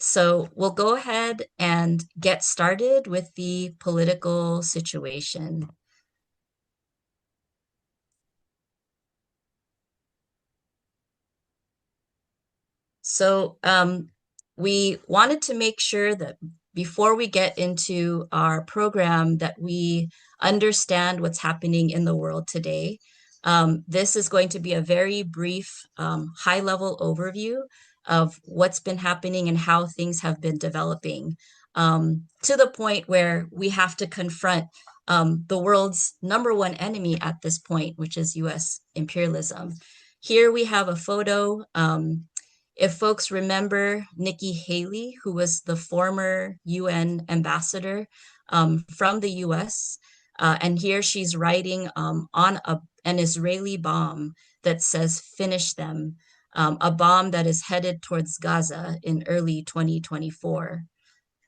So we'll go ahead and get started with the political situation. So we wanted to make sure that before we get into our program that we understand what's happening in the world today. This is going to be a very brief, high-level overview of what's been happening and how things have been developing, to the point where we have to confront the world's number one enemy at this point, which is US imperialism. Here we have a photo. If folks remember Nikki Haley, who was the former UN ambassador from the US, and here she's writing on an Israeli bomb that says, "Finish them," a bomb that is headed towards Gaza in early 2024.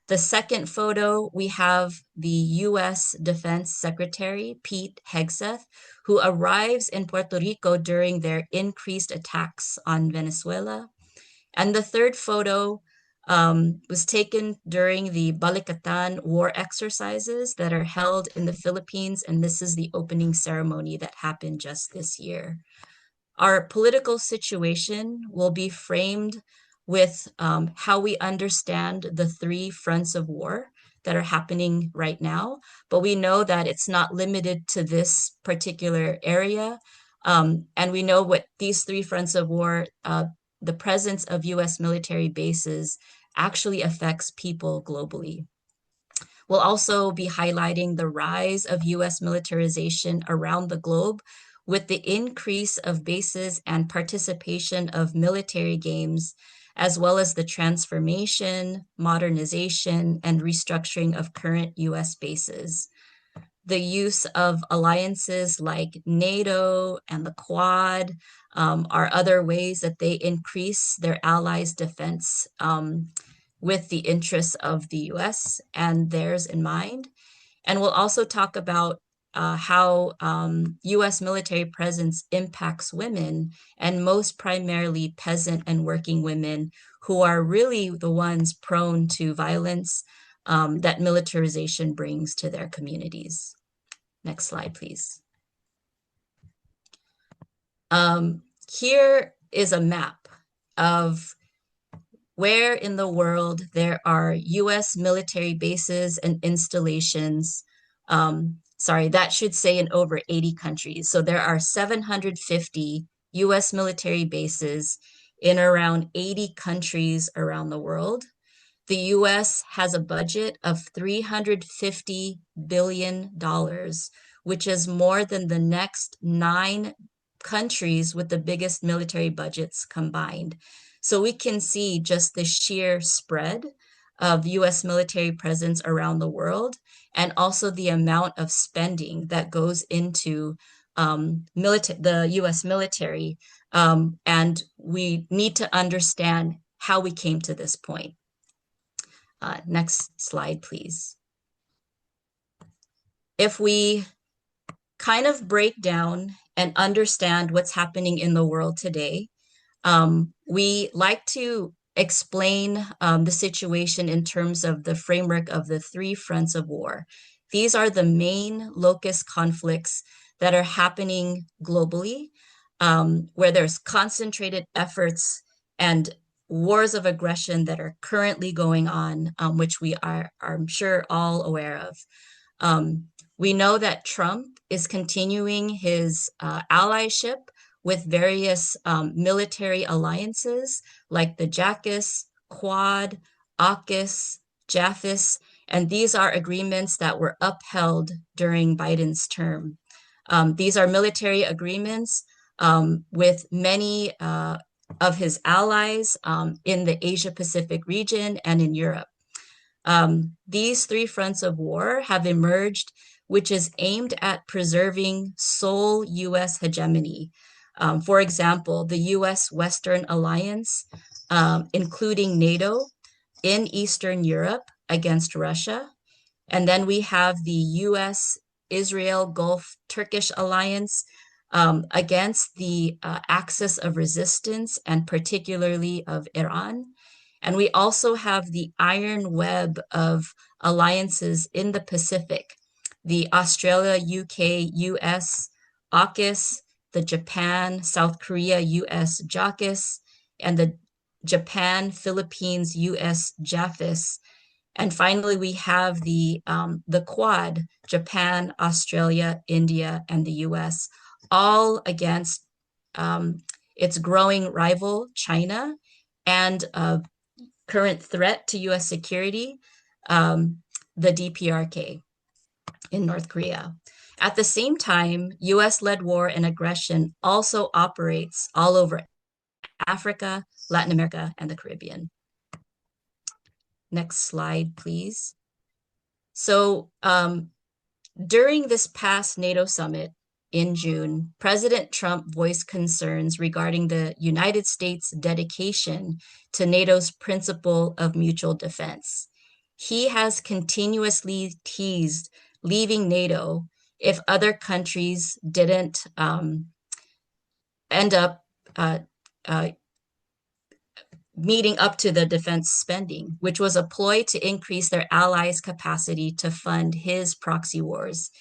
The second photo, we have the US Defense Secretary, Pete Hegseth, who arrives in Puerto Rico during their increased attacks on Venezuela. And the third photo was taken during the Balikatan war exercises that are held in the Philippines, and this is the opening ceremony that happened just this year. Our political situation will be framed with how we understand the three fronts of war that are happening right now, but we know that it's not limited to this particular area. And we know what these three fronts of war, the presence of US military bases actually affects people globally. We'll also be highlighting the rise of US militarization around the globe with the increase of bases and participation of military games, as well as the transformation, modernization, and restructuring of current US bases. The use of alliances like NATO and the Quad are other ways that they increase their allies' defense with the interests of the US and theirs in mind. And we'll also talk about how US military presence impacts women, and most primarily peasant and working women, who are really the ones prone to violence that militarization brings to their communities. Next slide, please. Here is a map of where in the world there are US military bases and installations. Sorry, that should say in over 80 countries. So there are 750 US military bases in around 80 countries around the world. The US has a budget of $350 billion, which is more than the next 9 countries with the biggest military budgets combined. So we can see just the sheer spread of US military presence around the world, and also the amount of spending that goes into the US military. And we need to understand how we came to this point. Next slide, please. If we kind of break down and understand what's happening in the world today, we like to explain the situation in terms of the framework of the three fronts of war. These are the main locus conflicts that are happening globally, where there's concentrated efforts and wars of aggression that are currently going on, which we are, I'm sure, all aware of. We know that Trump is continuing his allyship with various military alliances like the JACUS, Quad, AUKUS, JAFIS, and these are agreements that were upheld during Biden's term. These are military agreements with many of his allies in the Asia-Pacific region and in Europe. These three fronts of war have emerged, which is aimed at preserving sole US hegemony. For example, the US Western Alliance, including NATO in Eastern Europe against Russia. And then we have the US Israel Gulf Turkish Alliance against the axis of resistance, and particularly of Iran. And we also have the iron web of alliances in the Pacific, the Australia, UK, US AUKUS, the Japan, South Korea, US JAUKUS, and the Japan, Philippines, US JAFIS. And finally, we have the Quad, Japan, Australia, India, and the US, all against its growing rival, China, and current threat to US security, the DPRK in North Korea. At the same time, US-led war and aggression also operates all over Africa, Latin America, and the Caribbean. Next slide, please. So during this past NATO summit in June, President Trump voiced concerns regarding the United States' dedication to NATO's principle of mutual defense. He has continuously teased leaving NATO if other countries didn't end up meeting up to the defense spending, which was a ploy to increase their allies' capacity to fund his proxy wars.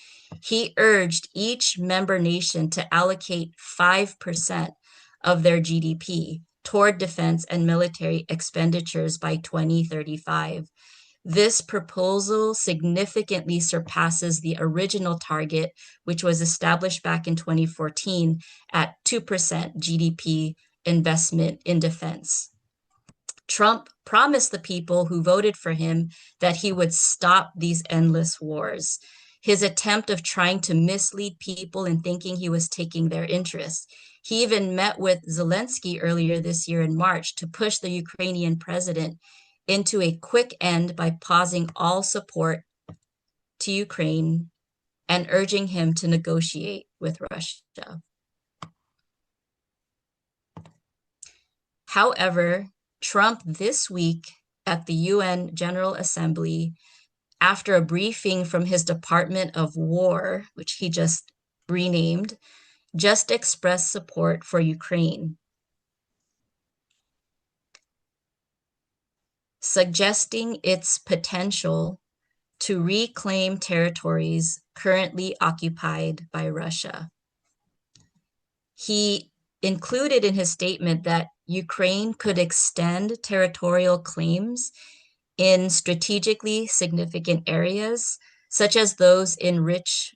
He urged each member nation to allocate 5% of their GDP toward defense and military expenditures by 2035. This proposal significantly surpasses the original target, which was established back in 2014 at 2% GDP investment in defense. Trump promised the people who voted for him that he would stop these endless wars. His attempt of trying to mislead people in thinking he was taking their interests. He even met with Zelensky earlier this year in March to push the Ukrainian president into a quick end by pausing all support to Ukraine and urging him to negotiate with Russia. However, Trump this week at the UN General Assembly, after a briefing from his Department of War, which he just renamed, just expressed support for Ukraine, suggesting its potential to reclaim territories currently occupied by Russia. He included in his statement that Ukraine could extend territorial claims in strategically significant areas, such as those rich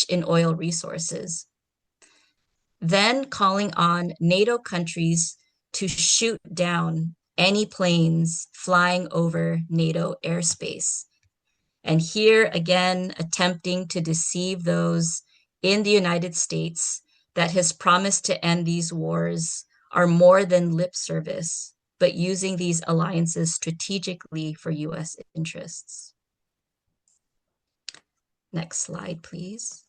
in oil resources. Then calling on NATO countries to shoot down any planes flying over NATO airspace. And here again, attempting to deceive those in the United States that his promise to end these wars are more than lip service, but using these alliances strategically for US interests. Next slide, please.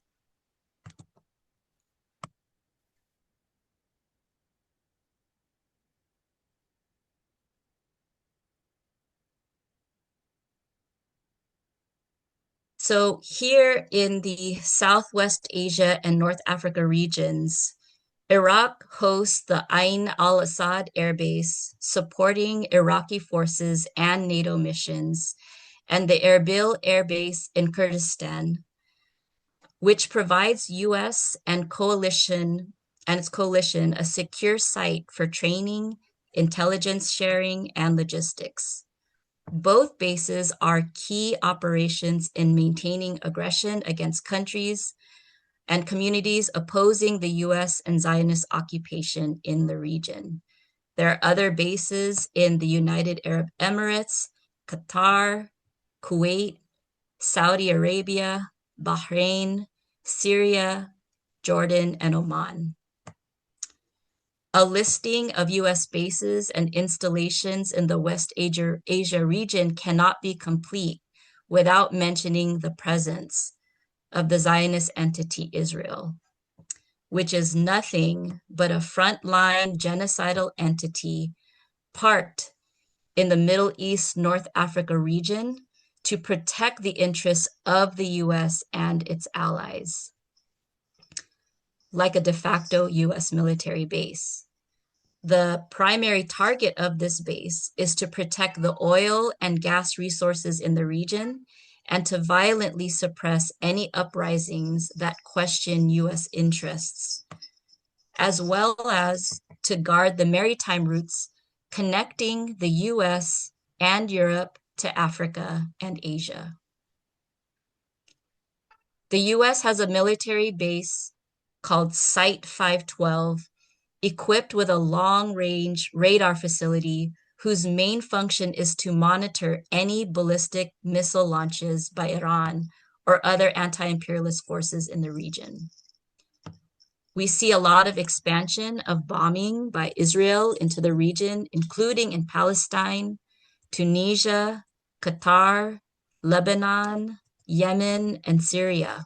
So here in the Southwest Asia and North Africa regions, Iraq hosts the Ain al-Assad Air Base, supporting Iraqi forces and NATO missions, and the Erbil Air Base in Kurdistan, which provides US and its coalition a secure site for training, intelligence sharing, and logistics. Both bases are key operations in maintaining aggression against countries and communities opposing the US and Zionist occupation in the region. There are other bases in the United Arab Emirates, Qatar, Kuwait, Saudi Arabia, Bahrain, Syria, Jordan, and Oman. A listing of US bases and installations in the West Asia region cannot be complete without mentioning the presence of the Zionist entity Israel, which is nothing but a frontline genocidal entity parked in the Middle East, North Africa region to protect the interests of the US and its allies, like a de facto US military base. The primary target of this base is to protect the oil and gas resources in the region and to violently suppress any uprisings that question U.S. interests, as well as to guard the maritime routes connecting the U.S. and Europe to Africa and Asia. The U.S. has a military base called Site 512, equipped with a long-range radar facility whose main function is to monitor any ballistic missile launches by Iran or other anti-imperialist forces in the region. We see a lot of expansion of bombing by Israel into the region, including in Palestine, Tunisia, Qatar, Lebanon, Yemen, and Syria.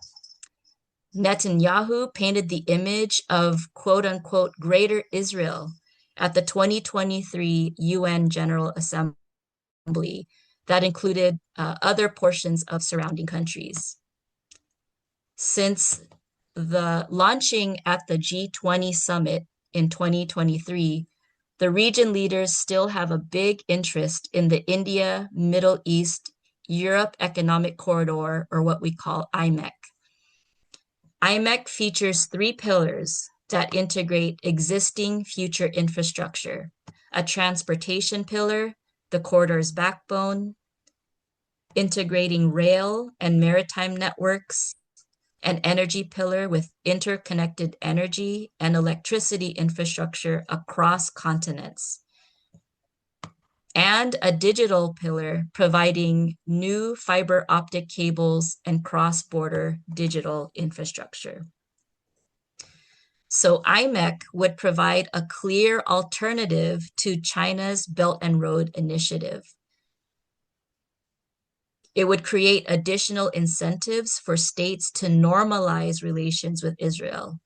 Netanyahu painted the image of quote unquote Greater Israel at the 2023 UN General Assembly that included other portions of surrounding countries. Since the launching at the G20 summit in 2023, the region leaders still have a big interest in the India, Middle East, Europe Economic Corridor, or what we call IMEC. IMEC features 3 pillars that integrate existing future infrastructure: a transportation pillar, the corridor's backbone, integrating rail and maritime networks, an energy pillar with interconnected energy and electricity infrastructure across continents, and a digital pillar providing new fiber optic cables and cross-border digital infrastructure. So IMEC would provide a clear alternative to China's Belt and Road Initiative. It would create additional incentives for states to normalize relations with Israel,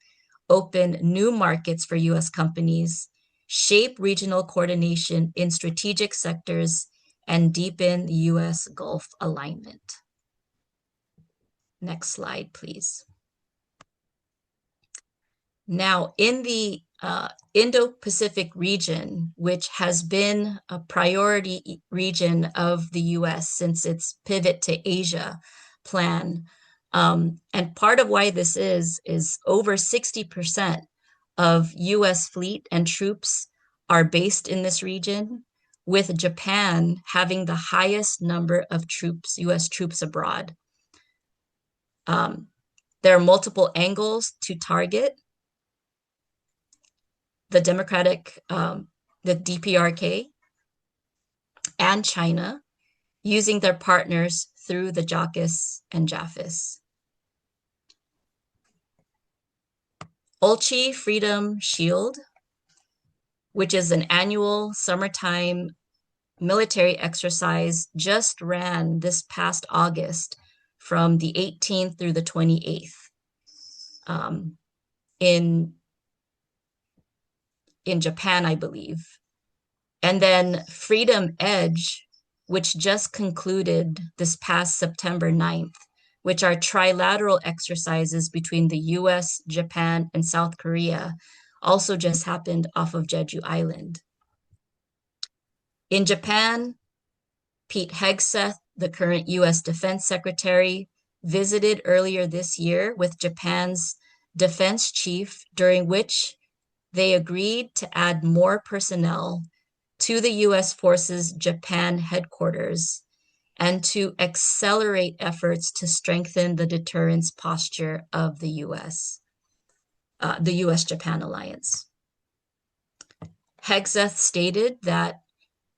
open new markets for US companies, shape regional coordination in strategic sectors, and deepen the US Gulf alignment. Next slide, please. Now, in the Indo-Pacific region, which has been a priority region of the US since its pivot to Asia plan, and part of why this is over 60% of US fleet and troops are based in this region, with Japan having the highest number of troops, US troops abroad. There are multiple angles to target the the DPRK and China, using their partners through the JACUS and JAFIS. Ulchi Freedom Shield, which is an annual summertime military exercise, just ran this past August from the 18th through the 28th in Japan, I believe. And then Freedom Edge, which just concluded this past September 9th, which are trilateral exercises between the US, Japan, and South Korea, also just happened off of Jeju Island. In Japan, Pete Hegseth, the current US Defense Secretary, visited earlier this year with Japan's defense chief, during which they agreed to add more personnel to the US Forces Japan headquarters and to accelerate efforts to strengthen the deterrence posture of the US-Japan alliance. Hegseth stated that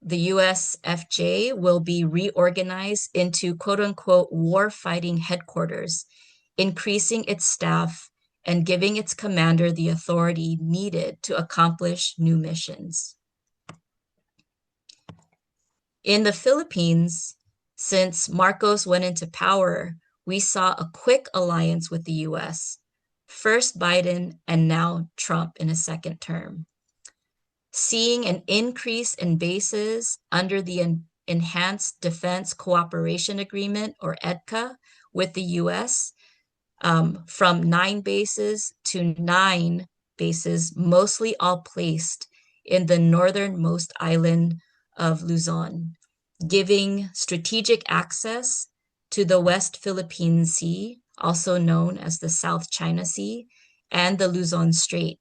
the USFJ will be reorganized into quote-unquote war-fighting headquarters, increasing its staff and giving its commander the authority needed to accomplish new missions. In the Philippines, since Marcos went into power, we saw a quick alliance with the US, first Biden and now Trump in his second term. Seeing an increase in bases under the Enhanced Defense Cooperation Agreement, or EDCA, with the US, from 9 bases to 9 bases, mostly all placed in the northernmost island of Luzon, giving strategic access to the West Philippine Sea, also known as the South China Sea, and the Luzon Strait.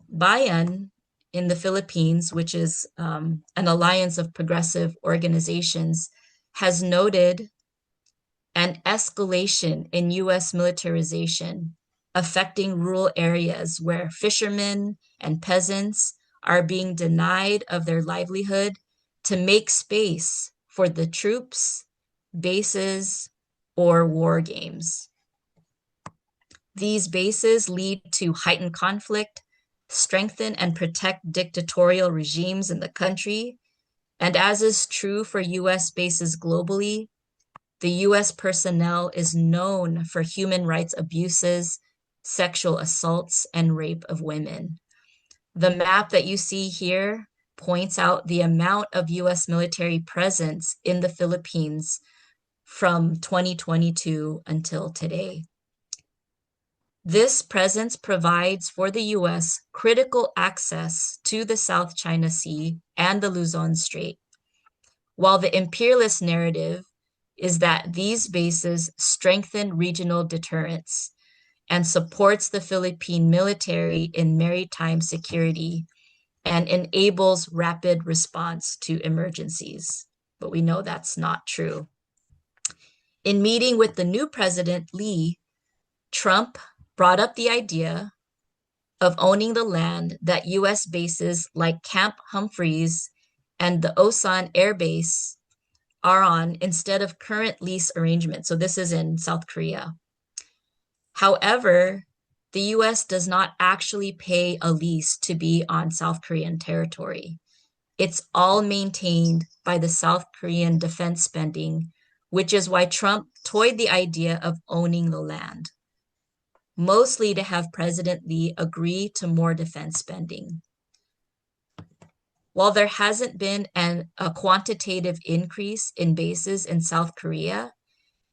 Bayan in the Philippines, which is an alliance of progressive organizations, has noted an escalation in US militarization affecting rural areas where fishermen and peasants are being denied of their livelihood to make space for the troops, bases, or war games. These bases lead to heightened conflict, strengthen and protect dictatorial regimes in the country, and as is true for US bases globally, the US personnel is known for human rights abuses, sexual assaults, and rape of women. The map that you see here points out the amount of US military presence in the Philippines from 2022 until today. This presence provides for the US critical access to the South China Sea and the Luzon Strait, while the imperialist narrative is that these bases strengthen regional deterrence and supports the Philippine military in maritime security and enables rapid response to emergencies. But we know that's not true. In meeting with the new president, Lee, Trump brought up the idea of owning the land that US bases like Camp Humphreys and the Osan Air Base are on instead of current lease arrangements. So this is in South Korea. However, the US does not actually pay a lease to be on South Korean territory. It's all maintained by the South Korean defense spending, which is why Trump toyed the idea of owning the land, mostly to have President Lee agree to more defense spending. While there hasn't been a quantitative increase in bases in South Korea,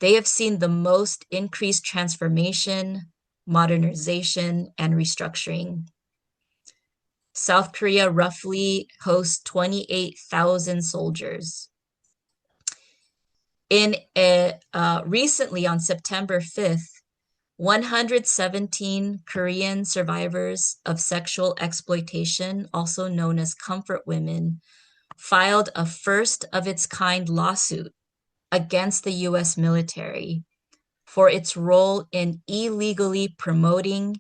they have seen the most increased transformation, modernization, and restructuring. South Korea roughly hosts 28,000 soldiers. Recently, on September 5th, 117 Korean survivors of sexual exploitation, also known as comfort women, filed a first-of-its-kind lawsuit against the US military for its role in illegally promoting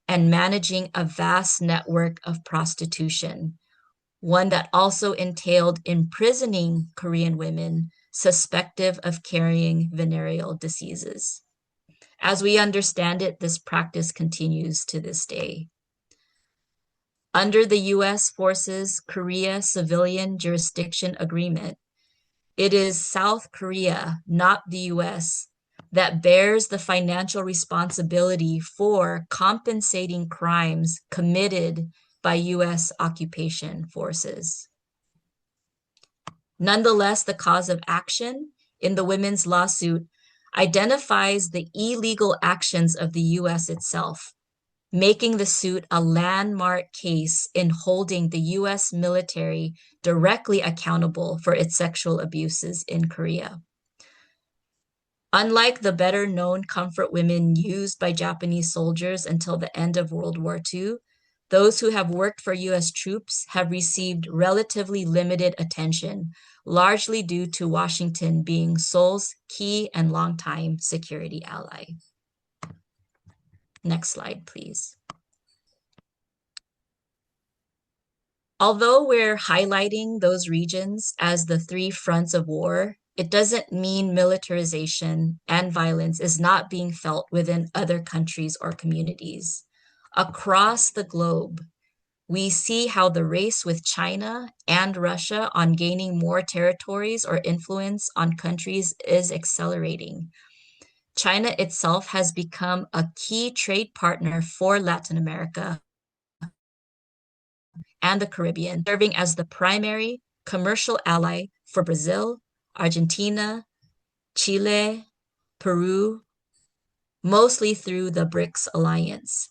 and managing a vast network of prostitution, one that also entailed imprisoning Korean women suspected of carrying venereal diseases. As we understand it, this practice continues to this day. Under the US Forces Korea Civilian Jurisdiction Agreement, it is South Korea, not the US, that bears the financial responsibility for compensating crimes committed by US occupation forces. Nonetheless, the cause of action in the women's lawsuit identifies the illegal actions of the US itself, making the suit a landmark case in holding the US military directly accountable for its sexual abuses in Korea. Unlike the better-known comfort women used by Japanese soldiers until the end of World War II, those who have worked for US troops have received relatively limited attention, largely due to Washington being Seoul's key and longtime security ally. Next slide, please. Although we're highlighting those regions as the three fronts of war, it doesn't mean militarization and violence is not being felt within other countries or communities. Across the globe, we see how the race with China and Russia on gaining more territories or influence on countries is accelerating. China itself has become a key trade partner for Latin America and the Caribbean, serving as the primary commercial ally for Brazil, Argentina, Chile, Peru, mostly through the BRICS alliance.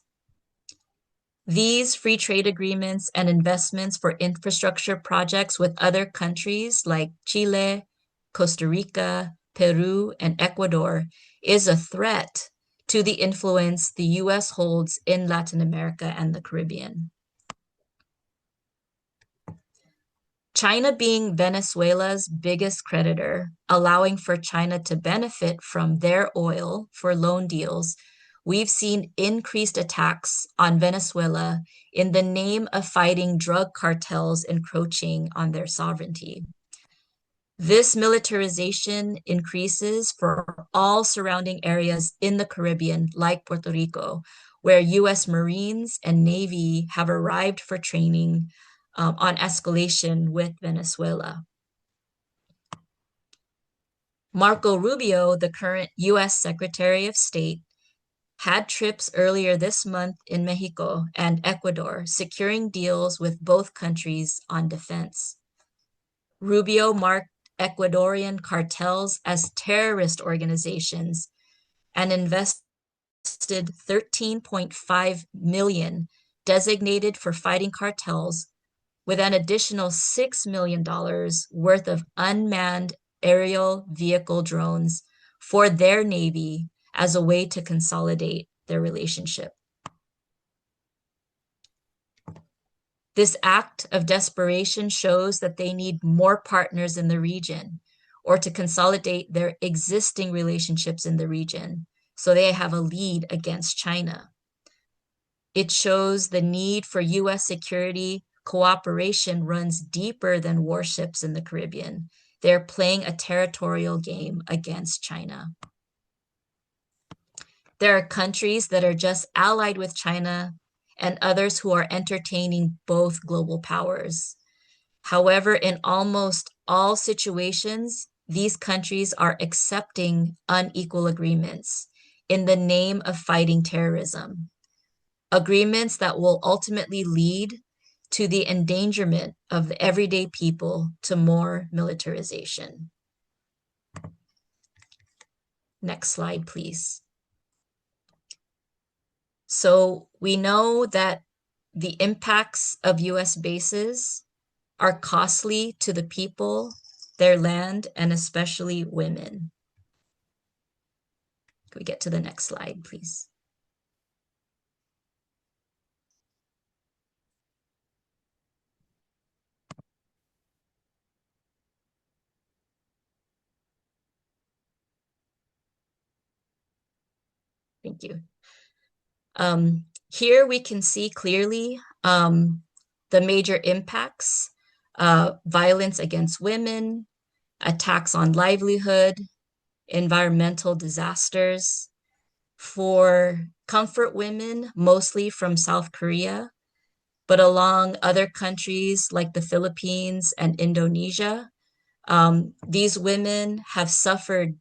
These free trade agreements and investments for infrastructure projects with other countries like Chile, Costa Rica, Peru, and Ecuador is a threat to the influence the US holds in Latin America and the Caribbean. China being Venezuela's biggest creditor, allowing for China to benefit from their oil for loan deals, we've seen increased attacks on Venezuela in the name of fighting drug cartels encroaching on their sovereignty. This militarization increases for all surrounding areas in the Caribbean, like Puerto Rico, where US Marines and Navy have arrived for training on escalation with Venezuela. Marco Rubio, the current US Secretary of State, had trips earlier this month in Mexico and Ecuador, securing deals with both countries on defense. Rubio marked Ecuadorian cartels as terrorist organizations and invested 13.5 million designated for fighting cartels, with an additional $6 million worth of unmanned aerial vehicle drones for their Navy as a way to consolidate their relationship. This act of desperation shows that they need more partners in the region or to consolidate their existing relationships in the region so they have a lead against China. It shows the need for US security cooperation runs deeper than warships in the Caribbean. They're playing a territorial game against China. There are countries that are just allied with China and others who are entertaining both global powers. However, in almost all situations, these countries are accepting unequal agreements in the name of fighting terrorism. Agreements that will ultimately lead to the endangerment of the everyday people to more militarization. Next slide, please. So we know that the impacts of US bases are costly to the people, their land, and especially women. Can we get to the next slide, please? Thank you. Here we can see clearly the major impacts, violence against women, attacks on livelihood, environmental disasters. For comfort women, mostly from South Korea, but along other countries like the Philippines and Indonesia, these women have suffered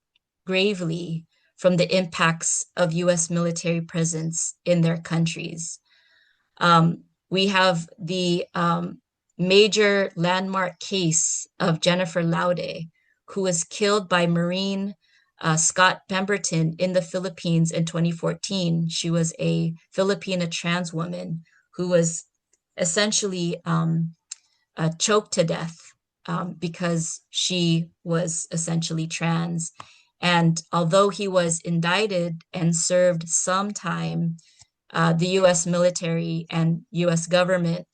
gravely from the impacts of US military presence in their countries. We have the major landmark case of Jennifer Laude, who was killed by Marine Scott Pemberton in the Philippines in 2014. She was a Filipina trans woman who was essentially choked to death because she was essentially trans. And although he was indicted and served some time, the US military and US government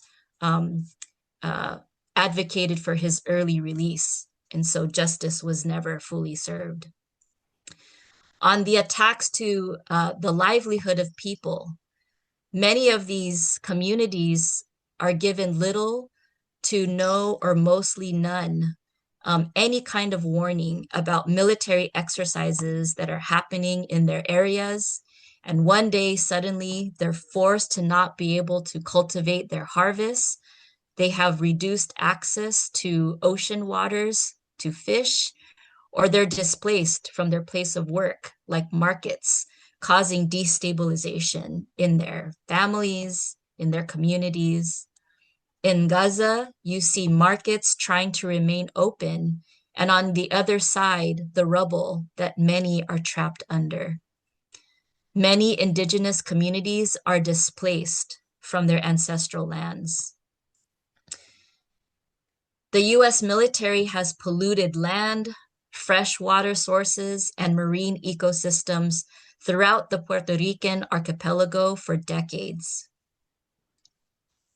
advocated for his early release. And so justice was never fully served. On the attacks to the livelihood of people, many of these communities are given little to no or mostly none any kind of warning about military exercises that are happening in their areas. And one day, suddenly, they're forced to not be able to cultivate their harvests. They have reduced access to ocean waters to fish, or they're displaced from their place of work, like markets, causing destabilization in their families, in their communities. In Gaza, you see markets trying to remain open, and on the other side, the rubble that many are trapped under. Many indigenous communities are displaced from their ancestral lands. The US military has polluted land, freshwater sources, and marine ecosystems throughout the Puerto Rican archipelago for decades.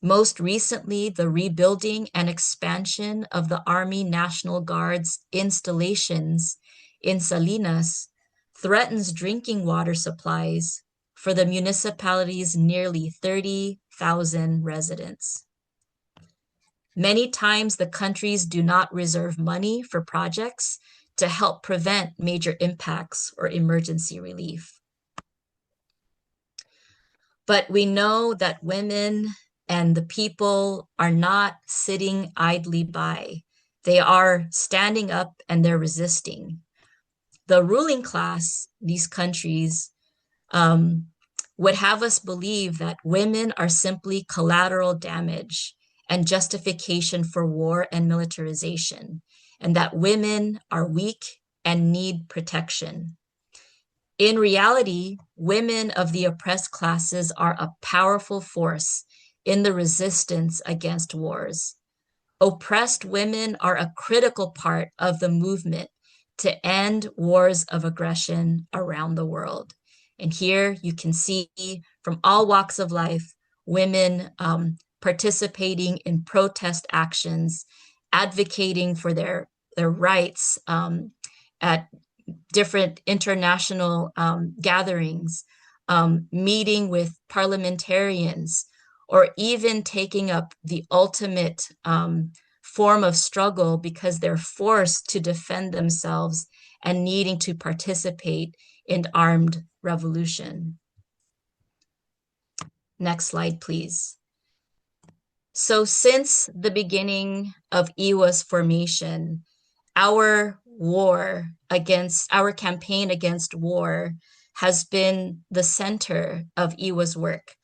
Most recently, the rebuilding and expansion of the Army National Guard's installations in Salinas threatens drinking water supplies for the municipality's nearly 30,000 residents. Many times, the countries do not reserve money for projects to help prevent major impacts or emergency relief. But we know that women and the people are not sitting idly by. They are standing up and they're resisting. The ruling class, these countries, would have us believe that women are simply collateral damage and justification for war and militarization, and that women are weak and need protection. In reality, women of the oppressed classes are a powerful force in the resistance against wars. Oppressed women are a critical part of the movement to end wars of aggression around the world. And here you can see from all walks of life, women participating in protest actions, advocating for their rights at different international gatherings, meeting with parliamentarians, or even taking up the ultimate form of struggle because they're forced to defend themselves and needing to participate in armed revolution. Next slide, please. So since the beginning of EWA's formation, our campaign against war has been the center of EWA's work.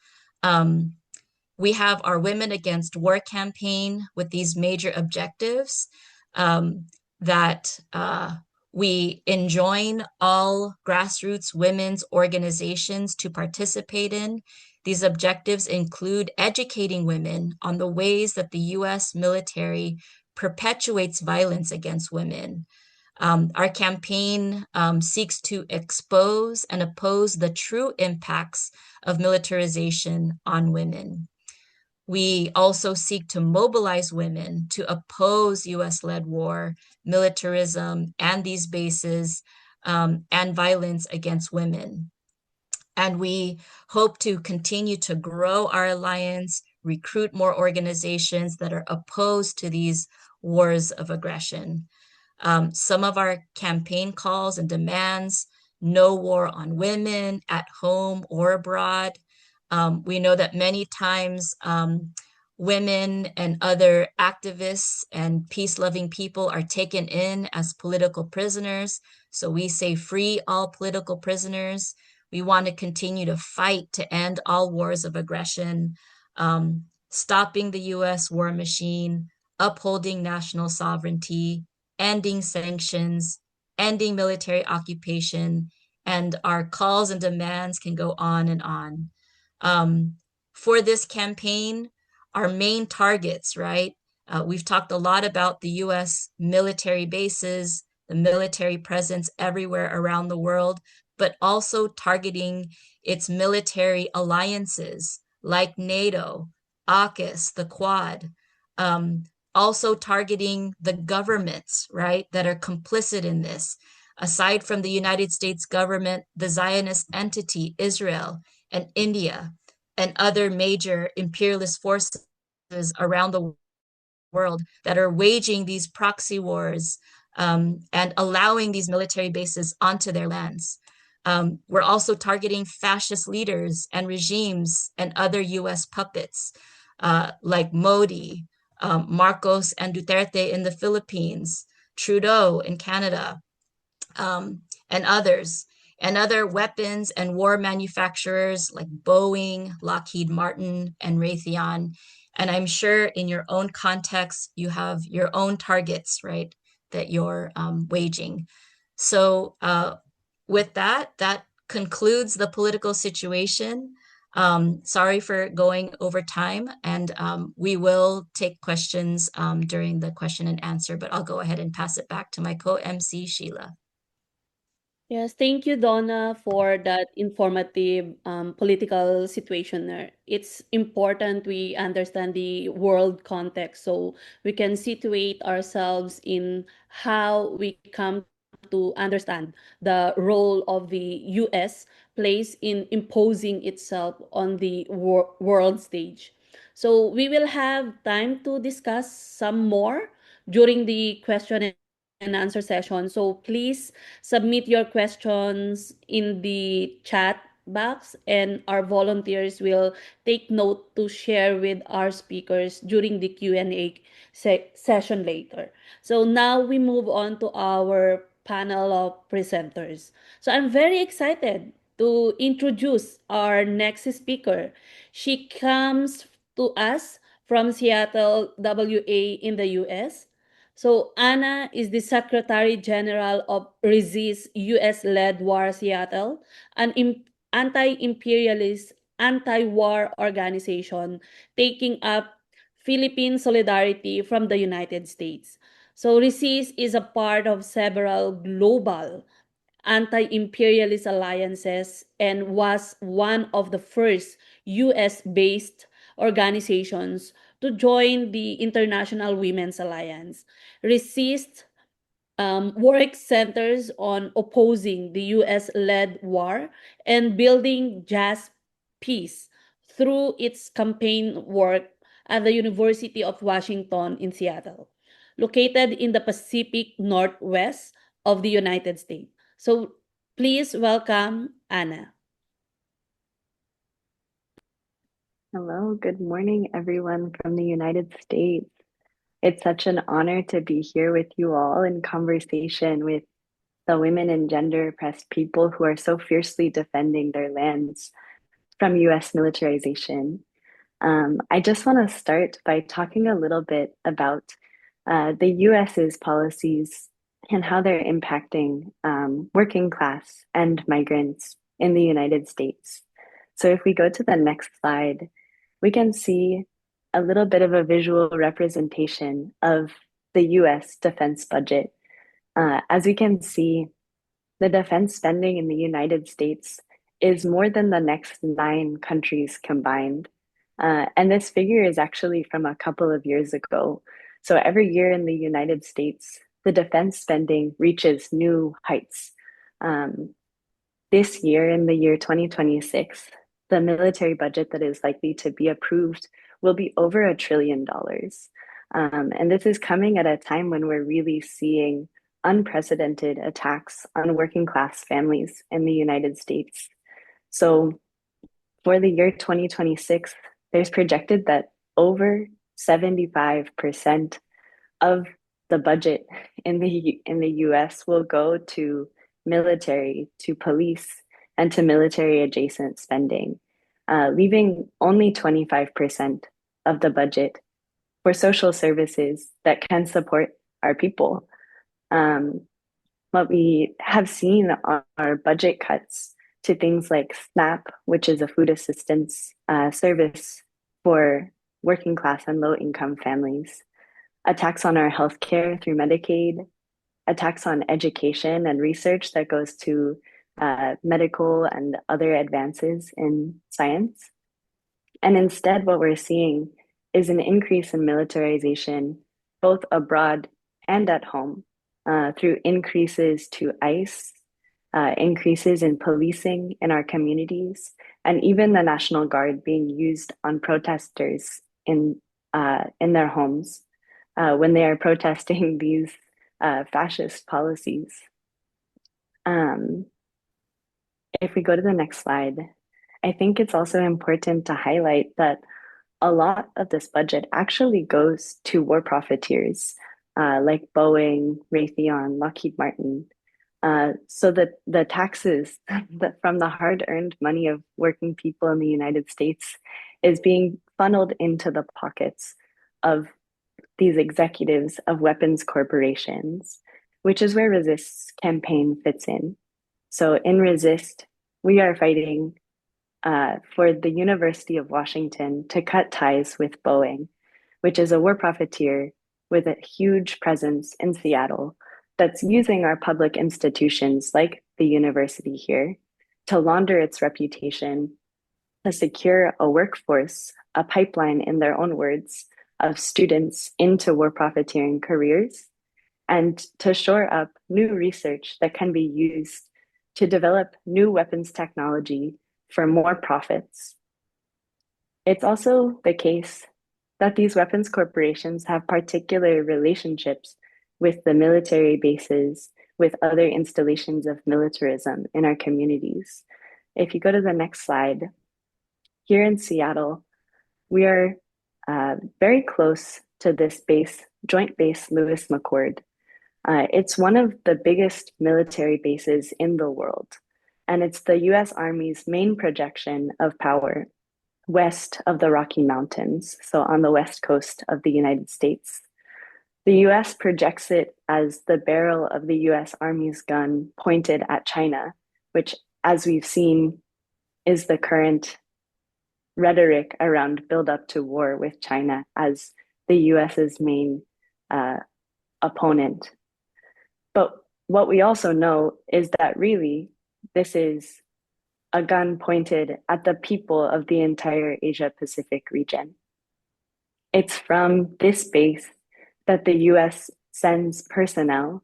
We have our Women Against War campaign with these major objectives that we enjoin all grassroots women's organizations to participate in. These objectives include educating women on the ways that the US military perpetuates violence against women. Our campaign seeks to expose and oppose the true impacts of militarization on women. We also seek to mobilize women to oppose US-led war, militarism, and these bases and violence against women. And we hope to continue to grow our alliance, recruit more organizations that are opposed to these wars of aggression. Some of our campaign calls and demands: no war on women at home or abroad. We know that many times women and other activists and peace-loving people are taken in as political prisoners. So we say free all political prisoners. We want to continue to fight to end all wars of aggression, stopping the US war machine, upholding national sovereignty, ending sanctions, ending military occupation, and our calls and demands can go on and on. For this campaign, our main targets, right? We've talked a lot about the US military bases, the military presence everywhere around the world, but also targeting its military alliances like NATO, AUKUS, the Quad, also targeting the governments, right, that are complicit in this. Aside from the United States government, the Zionist entity, Israel, and India, and other major imperialist forces around the world that are waging these proxy wars and allowing these military bases onto their lands. We're also targeting fascist leaders and regimes and other US puppets like Modi, Marcos and Duterte in the Philippines, Trudeau in Canada, and others, and other weapons and war manufacturers like Boeing, Lockheed Martin, and Raytheon. And I'm sure in your own context, you have your own targets, right, that you're waging. So with that, that concludes the political situation. Sorry for going over time, and we will take questions during the question and answer, but I'll go ahead and pass it back to my co-MC, Sheila. Yes, thank you, Donna, for that informative political situation there. It's important we understand the world context so we can situate ourselves in how we come to understand the role of the US plays in imposing itself on the world stage. So we will have time to discuss some more during the question and answer session. So please submit your questions in the chat box, and our volunteers will take note to share with our speakers during the Q&A session later. So now we move on to our panel of presenters. So I'm very excited to introduce our next speaker. She comes to us from Seattle, WA in the US. So Anna is the Secretary General of Resist US-led War Seattle, an anti-imperialist, anti-war organization taking up Philippine solidarity from the United States. So Resist is a part of several global anti-imperialist alliances and was one of the first US-based organizations to join the International Women's Alliance. Resist work centers on opposing the US-led war and building just peace through its campaign work at the University of Washington in Seattle, located in the Pacific Northwest of the United States. So please welcome Anna. Hello, good morning, everyone from the United States. It's such an honor to be here with you all in conversation with the women and gender oppressed people who are so fiercely defending their lands from US militarization. I just want to start by talking a little bit about the US's policies and how they're impacting working class and migrants in the United States. So if we go to the next slide, we can see a little bit of a visual representation of the US defense budget. As we can see, the defense spending in the United States is more than the next 9 countries combined. And this figure is actually from a couple of years ago. So every year in the United States, the defense spending reaches new heights. This year, in the year 2026, the military budget that is likely to be approved will be over $1 trillion. And this is coming at a time when we're really seeing unprecedented attacks on working class families in the United States. So for the year 2026, there's projected that over 75% of the budget in the US will go to military, to police, and to military adjacent spending, leaving only 25% of the budget for social services that can support our people. What we have seen are budget cuts to things like SNAP, which is a food assistance service for working class and low income families, attacks on our healthcare through Medicaid, attacks on education and research that goes to medical and other advances in science. And instead, what we're seeing is an increase in militarization, both abroad and at home, through increases to ICE, increases in policing in our communities, and even the National Guard being used on protesters in their homes when they are protesting these fascist policies. If we go to the next slide, I think it's also important to highlight that a lot of this budget actually goes to war profiteers like Boeing, Raytheon, Lockheed Martin. So that the taxes that from the hard-earned money of working people in the United States is being funneled into the pockets of these executives of weapons corporations, which is where Resist's campaign fits in. So in Resist, we are fighting for the University of Washington to cut ties with Boeing, which is a war profiteer with a huge presence in Seattle that's using our public institutions like the university here to launder its reputation, to secure a workforce, a pipeline, in their own words, of students into war profiteering careers, and to shore up new research that can be used to develop new weapons technology for more profits. It's also the case that these weapons corporations have particular relationships with the military bases, with other installations of militarism in our communities. If you go to the next slide, here in Seattle, we are very close to this base, Joint Base Lewis McChord. It's one of the biggest military bases in the world, and it's the US Army's main projection of power west of the Rocky Mountains, so on the west coast of the United States. The US projects it as the barrel of the US Army's gun pointed at China, which, as we've seen, is the current rhetoric around build-up to war with China as the US's main opponent. But what we also know is that really this is a gun pointed at the people of the entire Asia Pacific region. It's from this base that the US sends personnel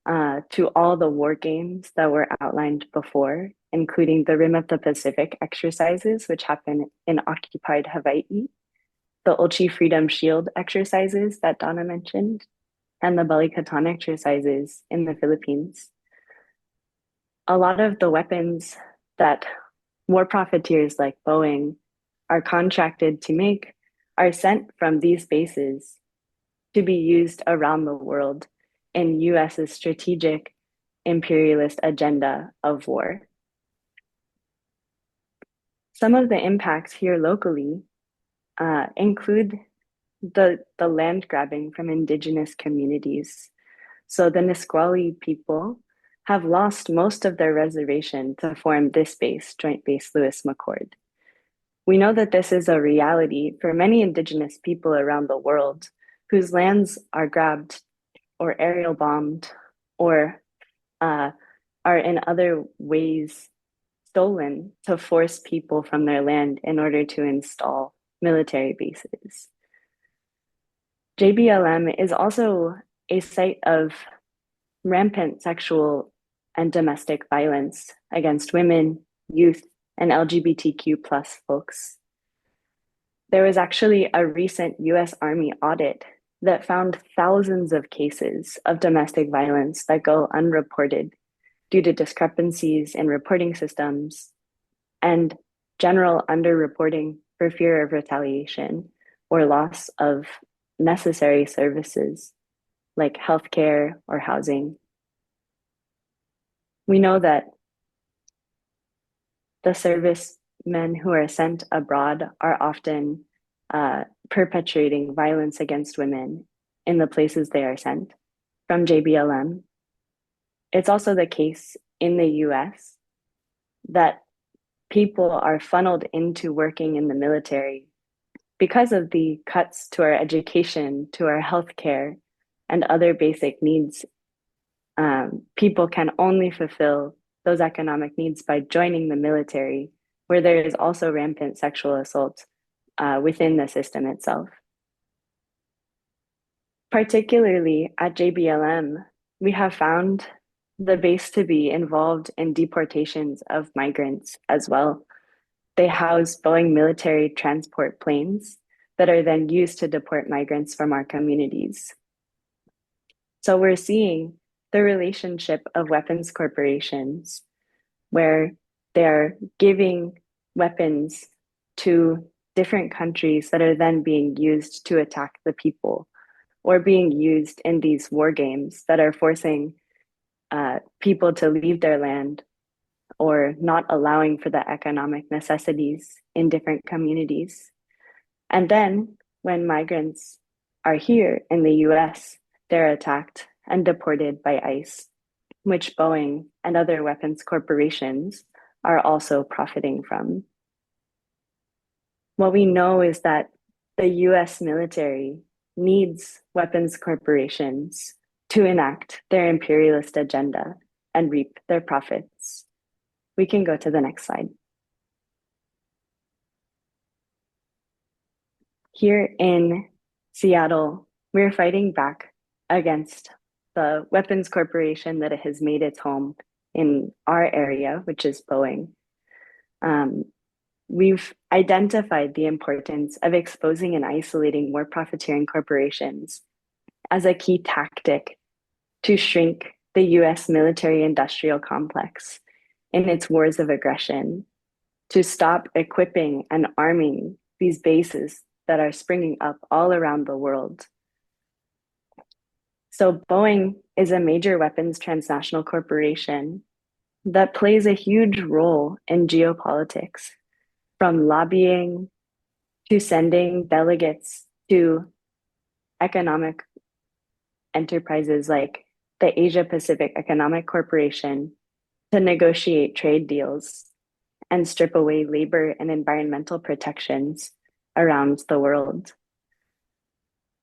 to all the war games that were outlined before, including the Rim of the Pacific exercises, which happen in occupied Hawaii, the Ulchi Freedom Shield exercises that Donna mentioned, and the Balikatan exercises in the Philippines. A lot of the weapons that war profiteers like Boeing are contracted to make are sent from these bases to be used around the world in US's strategic imperialist agenda of war. Some of the impacts here locally include the land grabbing from indigenous communities. So the Nisqually people have lost most of their reservation to form this base, Joint Base Lewis McChord. We know that this is a reality for many indigenous people around the world whose lands are grabbed or aerial bombed or are in other ways stolen to force people from their land in order to install military bases. JBLM is also a site of rampant sexual and domestic violence against women, youth, and LGBTQ plus folks. There was actually a recent US Army audit that found thousands of cases of domestic violence that go unreported due to discrepancies in reporting systems and general underreporting for fear of retaliation or loss of necessary services like healthcare or housing. We know that the servicemen who are sent abroad are often perpetrating violence against women in the places they are sent from JBLM. It's also the case in the US that people are funneled into working in the military because of the cuts to our education, to our healthcare, and other basic needs. People can only fulfill those economic needs by joining the military, where there is also rampant sexual assault within the system itself. Particularly at JBLM, we have found the base to be involved in deportations of migrants as well. They house Boeing military transport planes that are then used to deport migrants from our communities. So we're seeing the relationship of weapons corporations where they're giving weapons to different countries that are then being used to attack the people or being used in these war games that are forcing people to leave their land or not allowing for the economic necessities in different communities. And then when migrants are here in the US, they're attacked and deported by ICE, which Boeing and other weapons corporations are also profiting from. What we know is that the US military needs weapons corporations to enact their imperialist agenda and reap their profits. We can go to the next slide. Here in Seattle, we're fighting back against the weapons corporation that has made its home in our area, which is Boeing. We've identified the importance of exposing and isolating war profiteering corporations as a key tactic to shrink the US military industrial complex in its wars of aggression, to stop equipping and arming these bases that are springing up all around the world. So Boeing is a major weapons transnational corporation that plays a huge role in geopolitics, from lobbying to sending delegates to economic enterprises like the Asia Pacific Economic Corporation to negotiate trade deals and strip away labor and environmental protections around the world.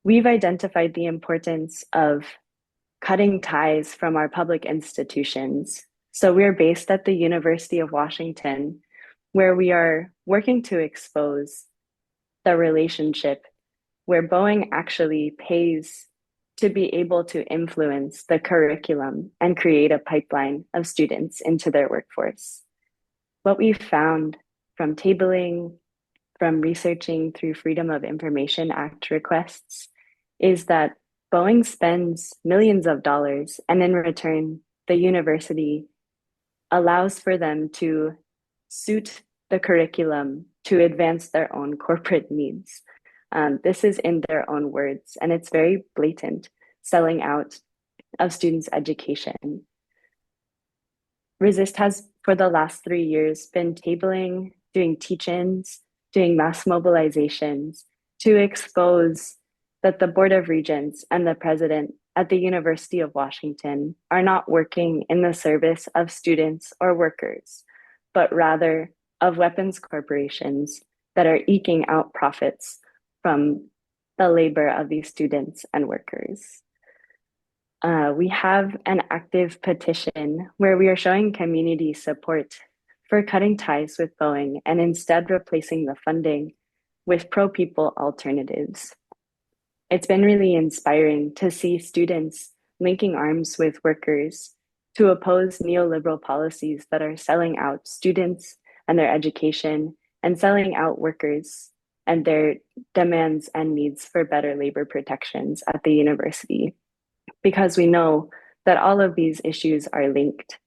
We've identified the importance of cutting ties from our public institutions. So we're based at the University of Washington, where we are working to expose the relationship where Boeing actually pays to be able to influence the curriculum and create a pipeline of students into their workforce. What we've found from tabling, from researching through Freedom of Information Act requests, is that Boeing spends millions of dollars, and in return, the university allows for them to suit the curriculum to advance their own corporate needs. This is in their own words, and it's very blatant selling out of students' education. Resist has, for the last 3 years, been tabling, doing teach-ins, doing mass mobilizations to expose that the Board of Regents and the president at the University of Washington are not working in the service of students or workers, but rather of weapons corporations that are eking out profits from the labor of these students and workers. We have an active petition where we are showing community support for cutting ties with Boeing and instead replacing the funding with pro-people alternatives. It's been really inspiring to see students linking arms with workers to oppose neoliberal policies that are selling out students and their education and selling out workers and their demands and needs for better labor protections at the university, because we know that all of these issues are linked.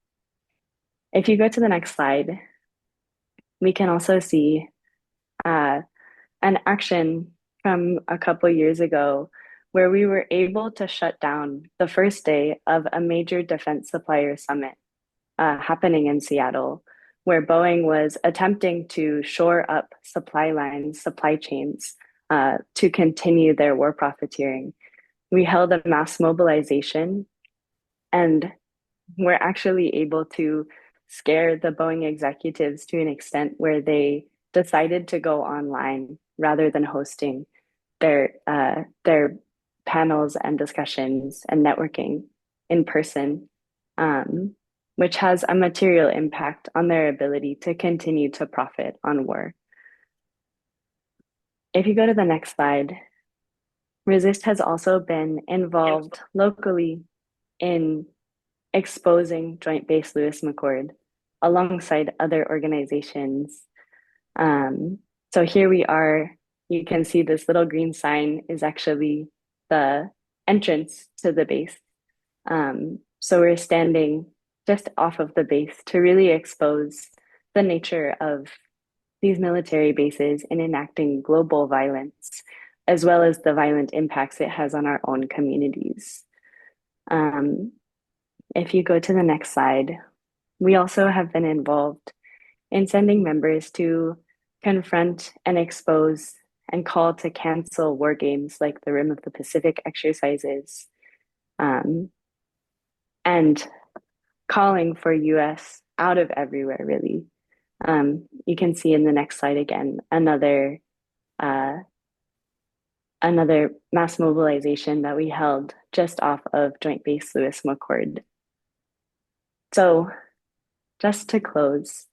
If you go to the next slide, we can also see an action from a couple years ago where we were able to shut down the first day of a major defense supplier summit happening in Seattle, where Boeing was attempting to shore up supply lines, supply chains to continue their war profiteering. We held a mass mobilization and we're actually able to scare the Boeing executives to an extent where they decided to go online rather than hosting their panels and discussions and networking in person, which has a material impact on their ability to continue to profit on war. If you go to the next slide, Resist has also been involved locally in exposing Joint Base Lewis McChord alongside other organizations. So here we are. You can see this little green sign is actually the entrance to the base. So we're standing just off of the base to really expose the nature of these military bases in enacting global violence, as well as the violent impacts it has on our own communities. If you go to the next slide, we also have been involved in sending members to confront and expose and call to cancel war games like the Rim of the Pacific exercises, and calling for US out of everywhere, really. You can see in the next slide again, another uh, another mass mobilization that we held just off of Joint Base Lewis McChord. So, just to close,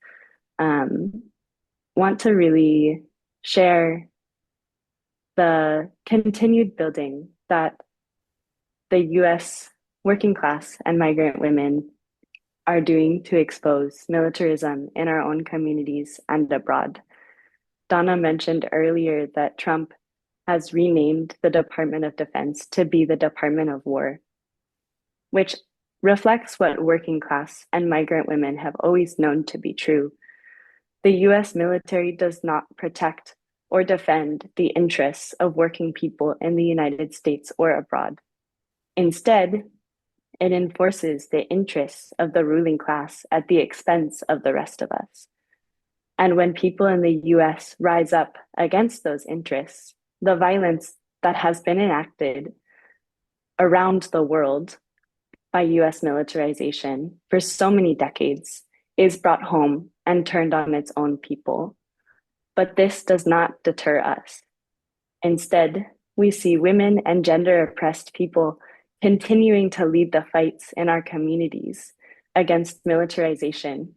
want to really share the continued building that the US working class and migrant women are doing to expose militarism in our own communities and abroad. Donna mentioned earlier that Trump has renamed the Department of Defense to be the Department of War, which reflects what working class and migrant women have always known to be true. The US military does not protect or defend the interests of working people in the United States or abroad. Instead, it enforces the interests of the ruling class at the expense of the rest of us. And when people in the US rise up against those interests, the violence that has been enacted around the world by US militarization for so many decades is brought home and turned on its own people. But this does not deter us. Instead, we see women and gender oppressed people continuing to lead the fights in our communities against militarization,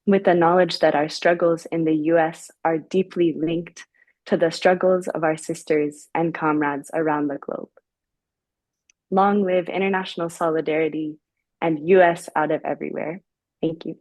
with the knowledge that our struggles in the US are deeply linked to the struggles of our sisters and comrades around the globe. Long live international solidarity and US out of everywhere. Thank you.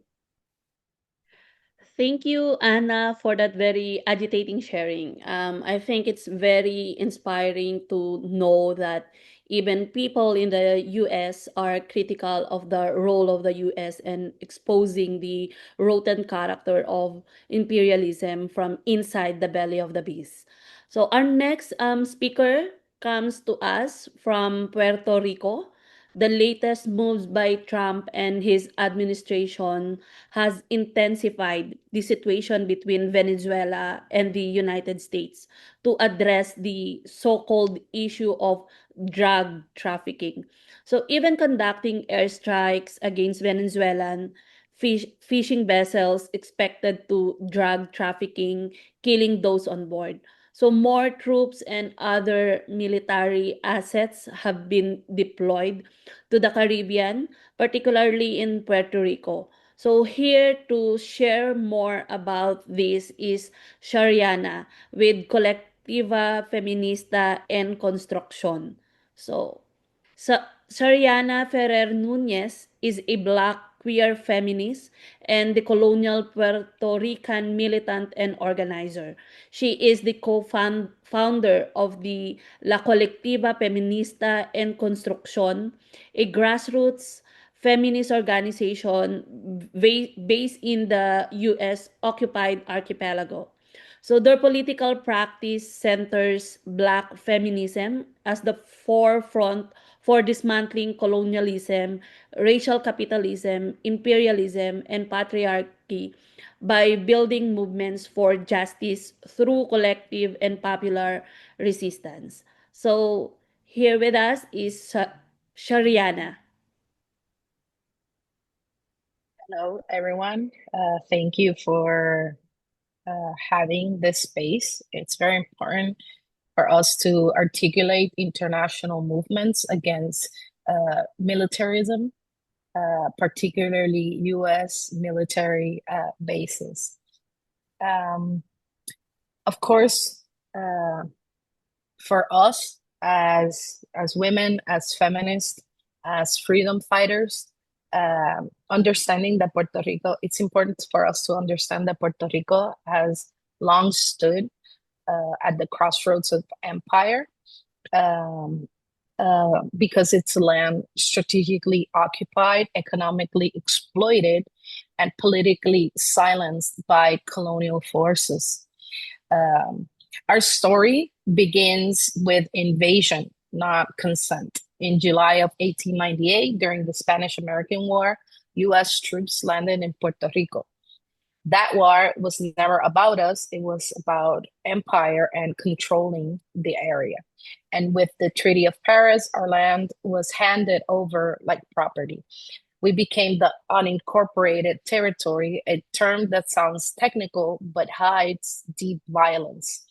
Thank you, Anna, for that very agitating sharing. I think it's very inspiring to know that even people in the US are critical of the role of the US and exposing the rotten character of imperialism from inside the belly of the beast. So, our next speaker comes to us from Puerto Rico. The latest moves by Trump and his administration has intensified the situation between Venezuela and the United States to address the so-called issue of drug trafficking. So even conducting airstrikes against Venezuelan fishing vessels expected to drug trafficking, killing those on board. So more troops and other military assets have been deployed to the Caribbean, particularly in Puerto Rico. So here to share more about this is Shariana with Colectiva Feminista en Construcción. So Sariana Ferrer Nunez is a black queer feminist and the colonial Puerto Rican militant and organizer. She is the co-founder of the La Colectiva Feminista en Construcción, a grassroots feminist organization based in the U.S. occupied archipelago. So their political practice centers black feminism as the forefront for dismantling colonialism, racial capitalism, imperialism, and patriarchy by building movements for justice through collective and popular resistance. So here with us is Shariana. Hello, everyone. Thank you for having this space. It's very important for us to articulate international movements against militarism, particularly US military bases. Of course, for us as women, as feminists, as freedom fighters, understanding that Puerto Rico, it's important for us to understand that Puerto Rico has long stood at the crossroads of empire because it's land strategically occupied, economically exploited, and politically silenced by colonial forces. Our story begins with invasion, not consent. In July of 1898, during the Spanish-American War, US troops landed in Puerto Rico. That war was never about us. It was about empire and controlling the area. And with the Treaty of Paris, our land was handed over like property. We became the unincorporated territory, a term that sounds technical but hides deep violence.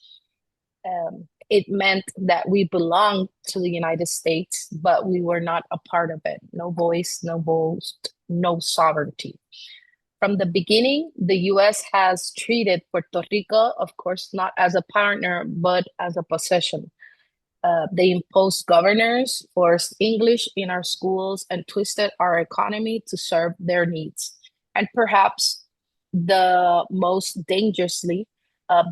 It meant that we belonged to the United States, but we were not a part of it. No voice, no vote, no sovereignty. From the beginning, the US has treated Puerto Rico, of course, not as a partner, but as a possession. They imposed governors, forced English in our schools, and twisted our economy to serve their needs. And perhaps the most dangerously,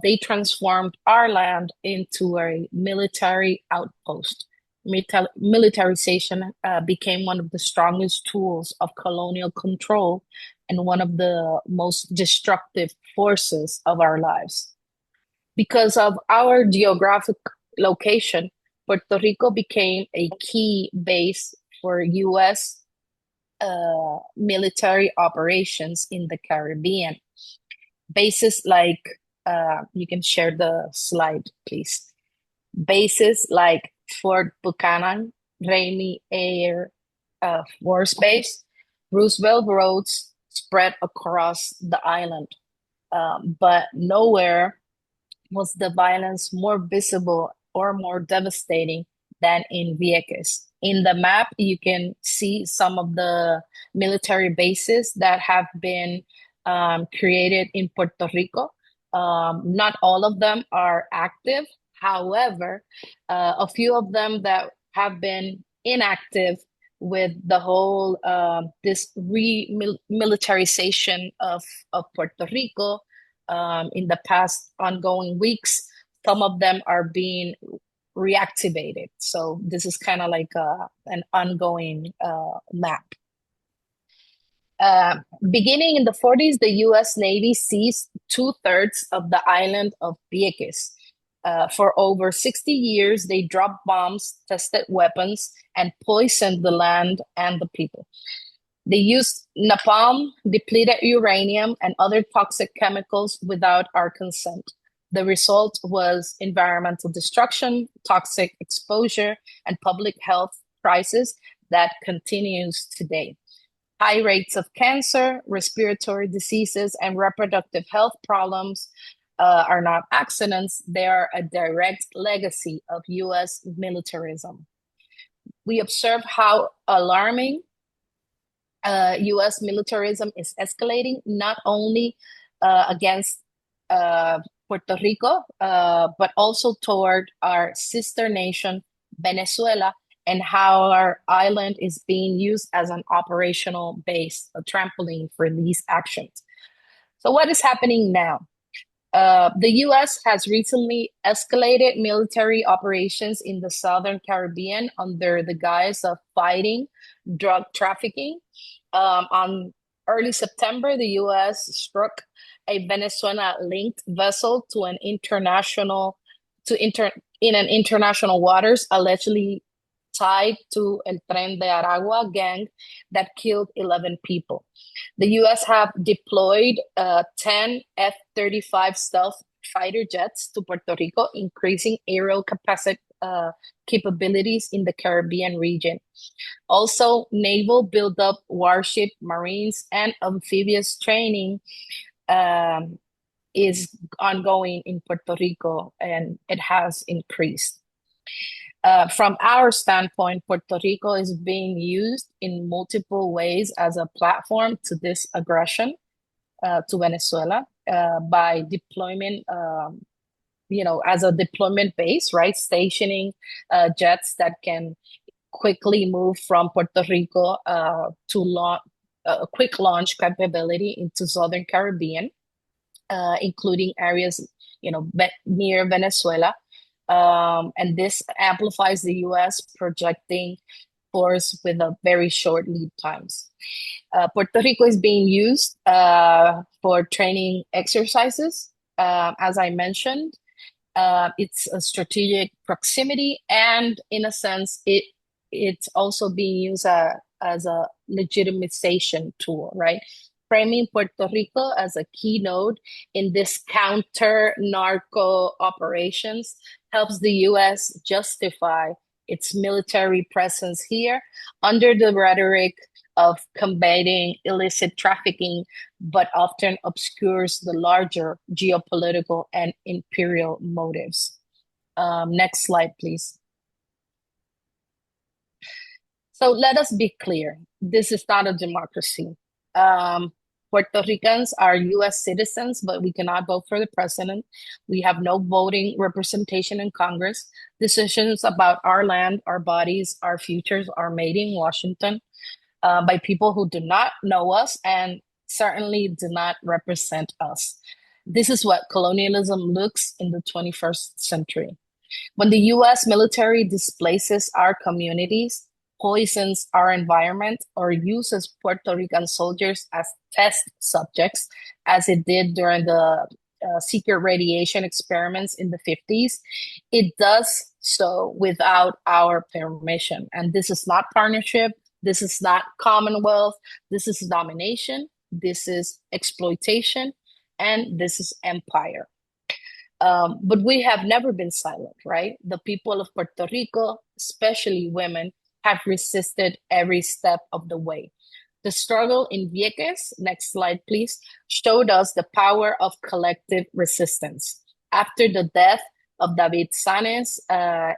they transformed our land into a military outpost. Militarization became one of the strongest tools of colonial control and one of the most destructive forces of our lives. Because of our geographic location, Puerto Rico became a key base for US military operations in the Caribbean. Bases like, you can share the slide, please. Bases like Fort Buchanan, Ramey Air Force Base, Roosevelt Roads spread across the island, but nowhere was the violence more visible or more devastating than in Vieques. In the map, you can see some of the military bases that have been created in Puerto Rico. Not all of them are active. However, a few of them that have been inactive with the whole this remilitarization of Puerto Rico in the past ongoing weeks, some of them are being reactivated. So this is kind of like an ongoing map. Beginning in the 40s, the US Navy seized 2/3 of the island of Vieques. For over 60 years, they dropped bombs, tested weapons, and poisoned the land and the people. They used napalm, depleted uranium, and other toxic chemicals without our consent. The result was environmental destruction, toxic exposure, and public health crisis that continues today. High rates of cancer, respiratory diseases, and reproductive health problems are not accidents. They are a direct legacy of US militarism. We observe how alarming US militarism is escalating, not only against Puerto Rico, but also toward our sister nation, Venezuela, and how our island is being used as an operational base, a trampoline for these actions. So what is happening now? The US has recently escalated military operations in the Southern Caribbean under the guise of fighting drug trafficking. On early September, the US struck a Venezuela-linked vessel to an international waters, allegedly tied to El Tren de Aragua gang that killed 11 people. The US have deployed 10 F-35 stealth fighter jets to Puerto Rico, increasing aerial capabilities in the Caribbean region. Also, naval buildup, warship, marines, and amphibious training is ongoing in Puerto Rico, and it has increased. From our standpoint, Puerto Rico is being used in multiple ways as a platform to this aggression to Venezuela by deployment, as a deployment base, right? Stationing jets that can quickly move from Puerto Rico to a quick launch capability into Southern Caribbean, including areas, near Venezuela. And this amplifies the US projecting force with a very short lead times. Puerto Rico is being used for training exercises. As I mentioned, it's a strategic proximity, and in a sense, it's also being used as a legitimization tool, right? Framing Puerto Rico as a key node in this counter-narco operations helps the US justify its military presence here under the rhetoric of combating illicit trafficking, but often obscures the larger geopolitical and imperial motives. Next slide, please. So let us be clear. This is not a democracy. Puerto Ricans are US citizens, but we cannot vote for the president. We have no voting representation in Congress. Decisions about our land, our bodies, our futures are made in Washington by people who do not know us and certainly do not represent us. This is what colonialism looks in the 21st century. When the US military displaces our communities, poisons our environment, or uses Puerto Rican soldiers as test subjects, as it did during the secret radiation experiments in the 50s, it does so without our permission. And this is not partnership, this is not commonwealth, this is domination, this is exploitation, and this is empire. But we have never been silent, right? The people of Puerto Rico, especially women, have resisted every step of the way. The struggle in Vieques, next slide please, showed us the power of collective resistance. After the death of David Sanes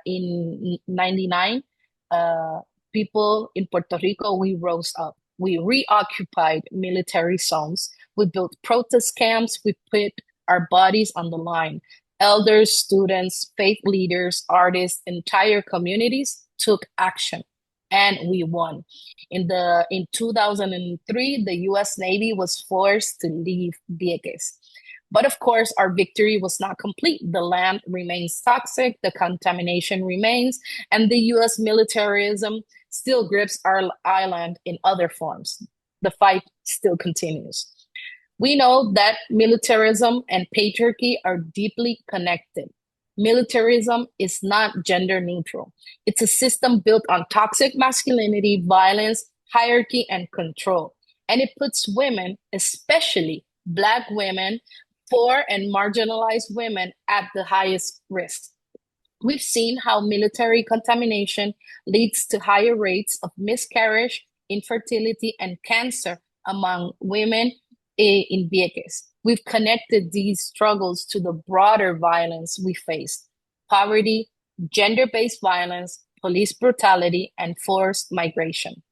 in 99, people in Puerto Rico, we rose up. We reoccupied military zones. We built protest camps. We put our bodies on the line. Elders, students, faith leaders, artists, entire communities took action, and we won. In 2003, the US Navy was forced to leave Vieques. But of course, our victory was not complete. The land remains toxic, the contamination remains, and the US militarism still grips our island in other forms. The fight still continues. We know that militarism and patriarchy are deeply connected. Militarism is not gender neutral. It's a system built on toxic masculinity, violence, hierarchy, and control. And it puts women, especially Black women, poor and marginalized women, at the highest risk. We've seen how military contamination leads to higher rates of miscarriage, infertility, and cancer among women in Vieques. We've connected these struggles to the broader violence we face: poverty, gender-based violence, police brutality, and forced migration.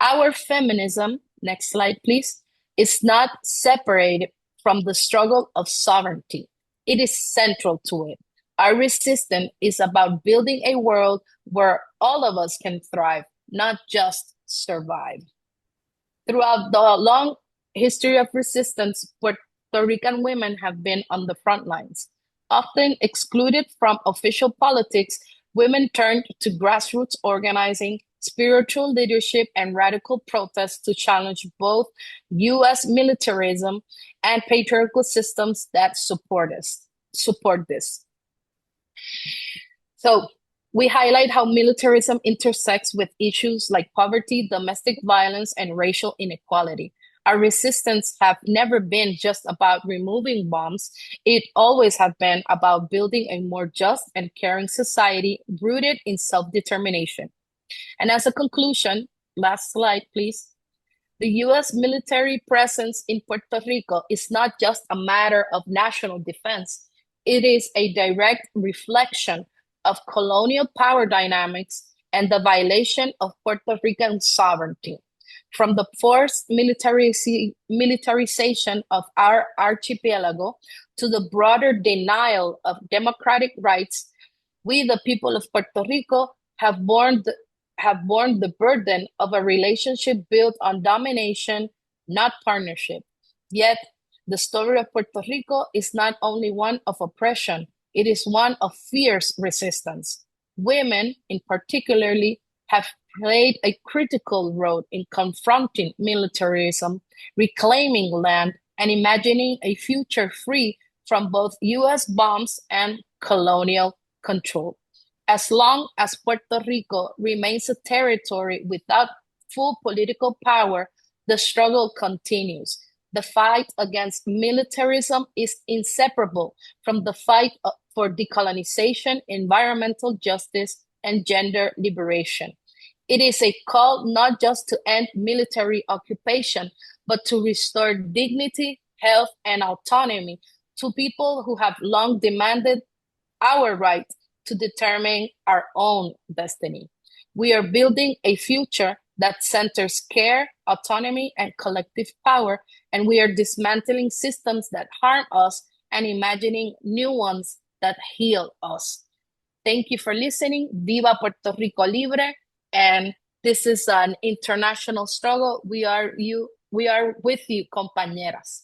Our feminism, next slide please, is not separated from the struggle of sovereignty. It is central to it. Our resistance is about building a world where all of us can thrive, not just survive. Throughout the long history of resistance, Puerto Rican women have been on the front lines. Often excluded from official politics, women turned to grassroots organizing, spiritual leadership, and radical protests to challenge both US militarism and patriarchal systems that support this. So we highlight how militarism intersects with issues like poverty, domestic violence, and racial inequality. Our resistance have never been just about removing bombs. It always has been about building a more just and caring society rooted in self-determination. And as a conclusion, last slide, please. The US military presence in Puerto Rico is not just a matter of national defense. It is a direct reflection of colonial power dynamics and the violation of Puerto Rican sovereignty. From the forced militarization of our archipelago to the broader denial of democratic rights, we, the people of Puerto Rico, have borne the burden of a relationship built on domination, not partnership. Yet, the story of Puerto Rico is not only one of oppression, it is one of fierce resistance. Women, in particularly, have played a critical role in confronting militarism, reclaiming land, and imagining a future free from both US bombs and colonial control. As long as Puerto Rico remains a territory without full political power, the struggle continues. The fight against militarism is inseparable from the fight for decolonization, environmental justice, and gender liberation. It is a call not just to end military occupation, but to restore dignity, health, and autonomy to people who have long demanded our right to determine our own destiny. We are building a future that centers care, autonomy, and collective power, and we are dismantling systems that harm us and imagining new ones that heal us. Thank you for listening. Viva Puerto Rico Libre. And this is an international struggle. We are with you, compañeras.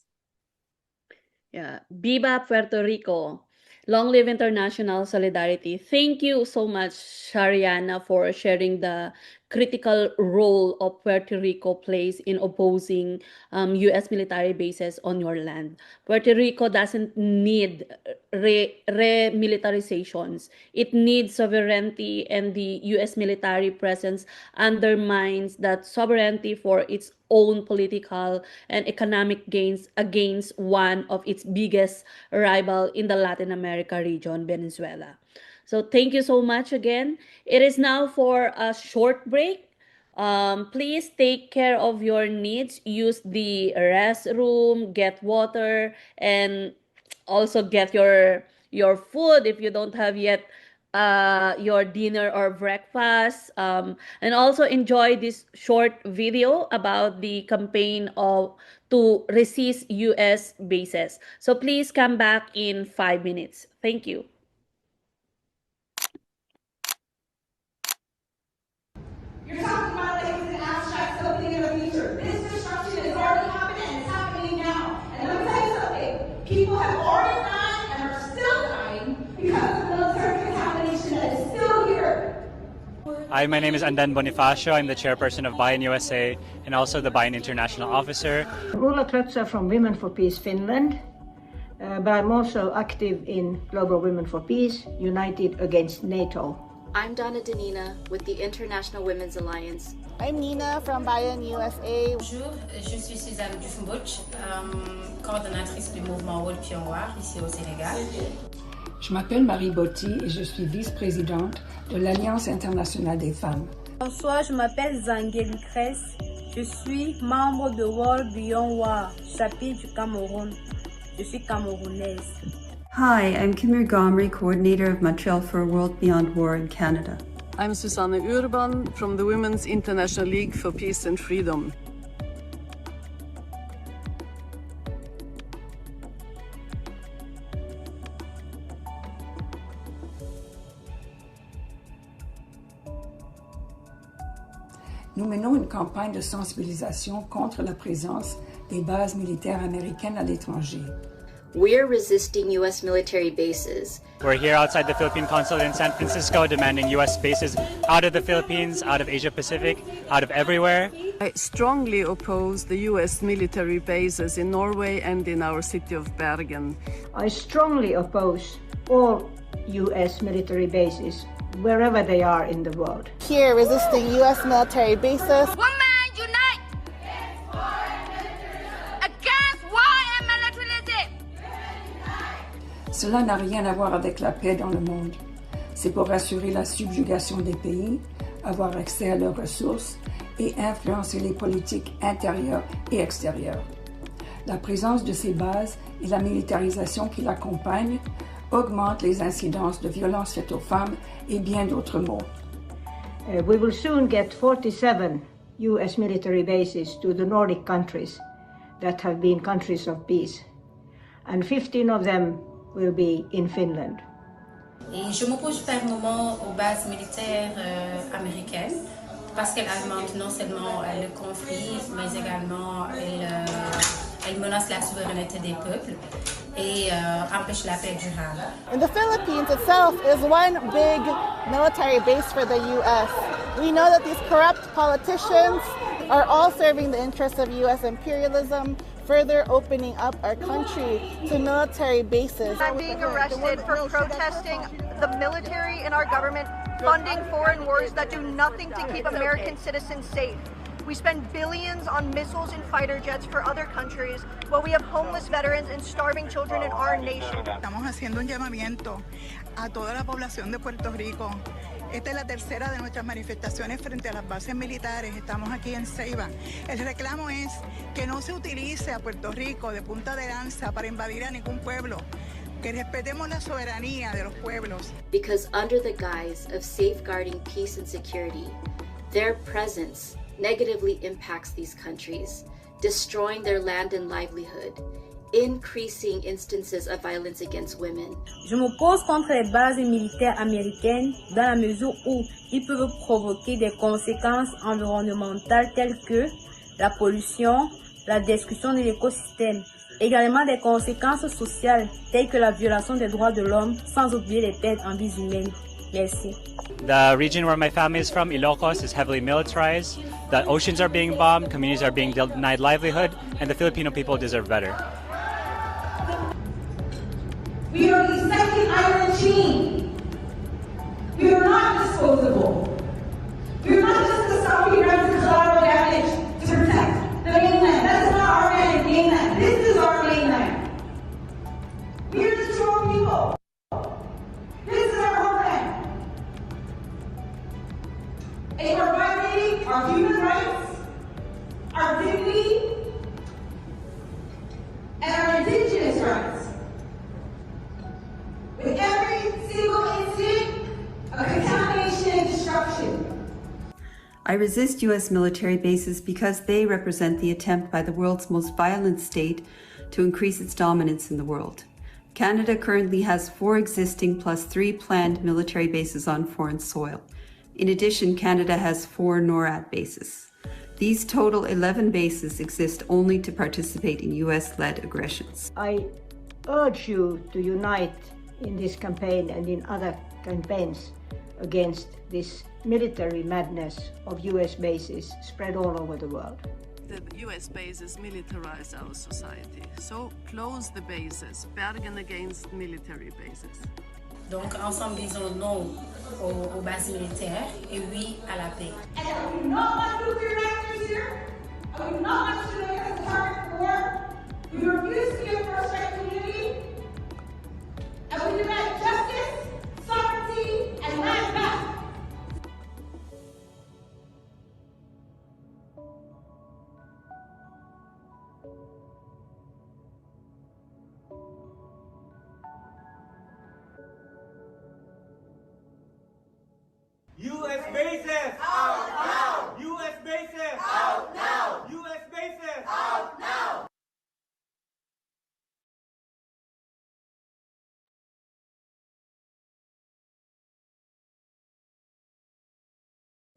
Yeah. Viva Puerto Rico. Long live international solidarity. Thank you so much, Shariana, for sharing the critical role of Puerto Rico plays in opposing U.S. military bases on your land. Puerto Rico doesn't need remilitarizations. It needs sovereignty, and the U.S. military presence undermines that sovereignty for its own political and economic gains against one of its biggest rival in the Latin America region, Venezuela. So thank you so much again. It is now for a short break. Please take care of your needs. Use the restroom, get water, and also get your food if you don't have yet your dinner or breakfast, and also enjoy this short video about the campaign of to resist US bases. So please come back in 5 minutes. Thank you. You're talking about like it's an abstract something in the future. This destruction is already happening and it's happening now. And let me tell you something. People have already died and are still dying because of the military contamination that is still here. Hi, my name is Andan Bonifacio. I'm the chairperson of Bayan USA and also the Bayan International Officer. Ulla Klötzer from Women for Peace Finland, but I'm also active in Global Women for Peace, United Against NATO. I'm Donna Danina with the International Women's Alliance. I'm Nina from Bayan USA. Bonjour, je suis Suzanne Dufenbouch, coordonnatrice du mouvement Wall Pied Noir ici au Sénégal. Je m'appelle Marie Botti et je suis vice-présidente de l'Alliance internationale des femmes. Bonsoir, je m'appelle Zangé Lucrèce. Je suis membre de World Beyond War, chapitre du Cameroun. Je suis camerounaise. Hi, I'm Kimmer Gomri, coordinator of Montreal for a World Beyond War in Canada. I'm Susanne Urban from the Women's International League for Peace and Freedom. Nous menons une campagne de sensibilisation contre la présence des bases militaires américaines à l'étranger. We're resisting U.S. military bases. We're here outside the Philippine Consulate in San Francisco demanding U.S. bases out of the Philippines, out of Asia Pacific, out of everywhere. I strongly oppose the U.S. military bases in Norway and in our city of Bergen. I strongly oppose all U.S. military bases, wherever they are in the world. Here resisting U.S. military bases. Women unite! Against war and militarism! Cela n'a rien à voir avec la paix dans le monde. C'est pour assurer la subjugation des pays, avoir accès à leurs ressources et influencer les politiques intérieures et extérieures. La présence de ces bases et la militarisation qui l'accompagnent augmentent les incidences de violences faites aux femmes et bien d'autres maux. We will soon get 47 U.S. military bases to the Nordic countries that have been countries of peace, and 15 of them will be in Finland. Et je m'oppose fermement aux bases militaires américaines parce qu'elles alimentent non seulement le conflit, mais également elles menacent la souveraineté des peuples et empêchent la paix durable. And the Philippines itself is one big military base for the U.S. We know that these corrupt politicians are all serving the interests of U.S. imperialism, further opening up our country to military bases. I'm being arrested for protesting the military and our government funding foreign wars that do nothing to keep American citizens safe. We spend billions on missiles and fighter jets for other countries, while we have homeless veterans and starving children in our nation. Estamos haciendo un llamamiento a toda la población de Puerto Rico. Esta es la tercera de nuestras manifestaciones frente a las bases militares. Estamos aquí en Ceiba. El reclamo es que no se utilice a Puerto Rico de punta de lanza para invadir a ningún pueblo. que respetemos la soberanía de los pueblos. Because under the guise of safeguarding peace and security, their presence negatively impacts these countries, destroying their land and livelihood, increasing instances of violence against women. Je m'oppose contre les bases militaires américaines dans la mesure où ils peuvent provoquer des conséquences environnementales telles que la pollution, la destruction de l'écosystème, également des conséquences sociales telles que la violation des droits de l'homme, sans oublier les pertes en vies humaines. Merci. The region where my family is from, Ilocos, is heavily militarized. The oceans are being bombed, communities are being denied livelihood, and the Filipino people deserve better. We are the second iron chain. We are not disposable. We are not just the South Sudan collateral damage to protect the mainland. That's not our mainland. This is our mainland. We are the strong people. This is our homeland. And we're violating our human rights, our dignity, and our indigenous rights. With every single incident of contamination and destruction. I resist U.S. military bases because they represent the attempt by the world's most violent state to increase its dominance in the world. Canada currently has 4 existing plus 3 planned military bases on foreign soil. In addition, Canada has 4 NORAD bases. These total 11 bases exist only to participate in US-led aggressions. I urge you to unite in this campaign and in other campaigns against this military madness of US bases spread all over the world. The US bases militarize our society, so close the bases, bargain against military bases. Donc, ensemble, disons non aux bases militaires et oui à la paix. And we not want nuclear reactors here. And we not want civilians as a target for war. We refuse to give first right community. And we demand justice, sovereignty, and land back. U.S. bases! Out now! U.S. bases! Out now! U.S. bases! Out now!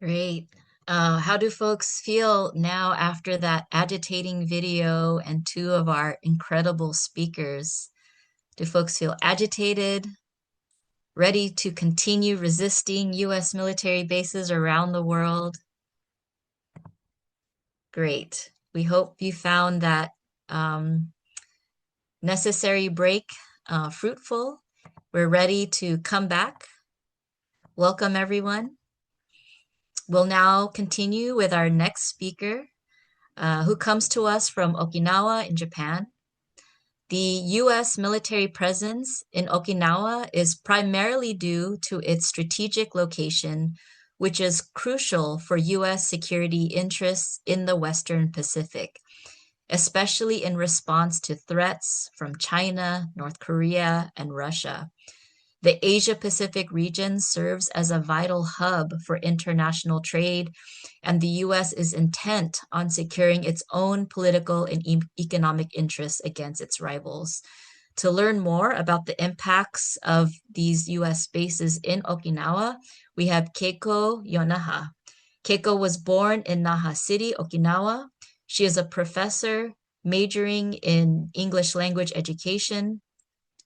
Great. How do folks feel now after that agitating video and 2 of our incredible speakers? Do folks feel agitated, ready to continue resisting U.S. military bases around the world? Great. We hope you found that necessary break fruitful. We're ready to come back. Welcome, everyone. We'll now continue with our next speaker, who comes to us from Okinawa in Japan. The U.S. military presence in Okinawa is primarily due to its strategic location, which is crucial for U.S. security interests in the Western Pacific, especially in response to threats from China, North Korea, and Russia. The Asia-Pacific region serves as a vital hub for international trade, and the U.S. is intent on securing its own political and economic interests against its rivals. To learn more about the impacts of these U.S. bases in Okinawa, we have Keiko Yonaha. Keiko was born in Naha City, Okinawa. She is a professor majoring in English language education.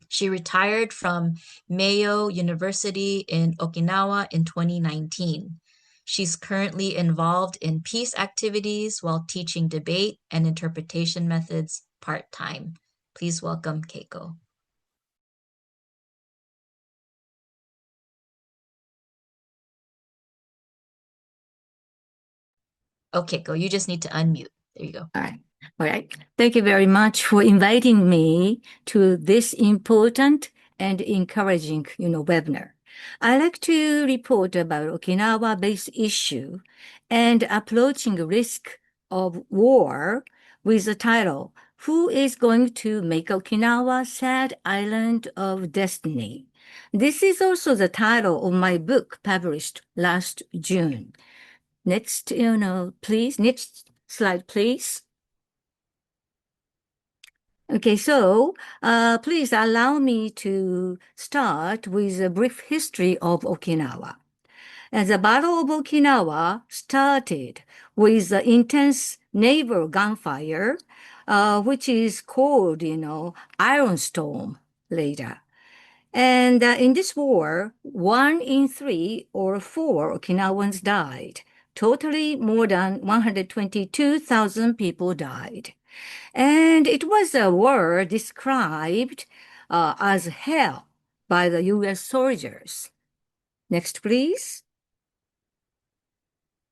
She retired from Mayo University in Okinawa in 2019. She's currently involved in peace activities while teaching debate and interpretation methods part-time. Please welcome Keiko. Okay, Keiko, you just need to unmute. There you go. All right. All right. Thank you very much for inviting me to this important and encouraging, webinar. I'd like to report about Okinawa-based issue and approaching risk of war with the title Who is going to make Okinawa sad island of destiny? This is also the title of my book published last June. Next, please, next slide, please. Okay, so please allow me to start with a brief history of Okinawa. And the Battle of Okinawa started with the intense naval gunfire, which is called, Iron Storm later. And in this war, 1 in 3 or 4 Okinawans died. Totally more than 122,000 people died. And it was a war described as hell by the U.S. soldiers. Next, please.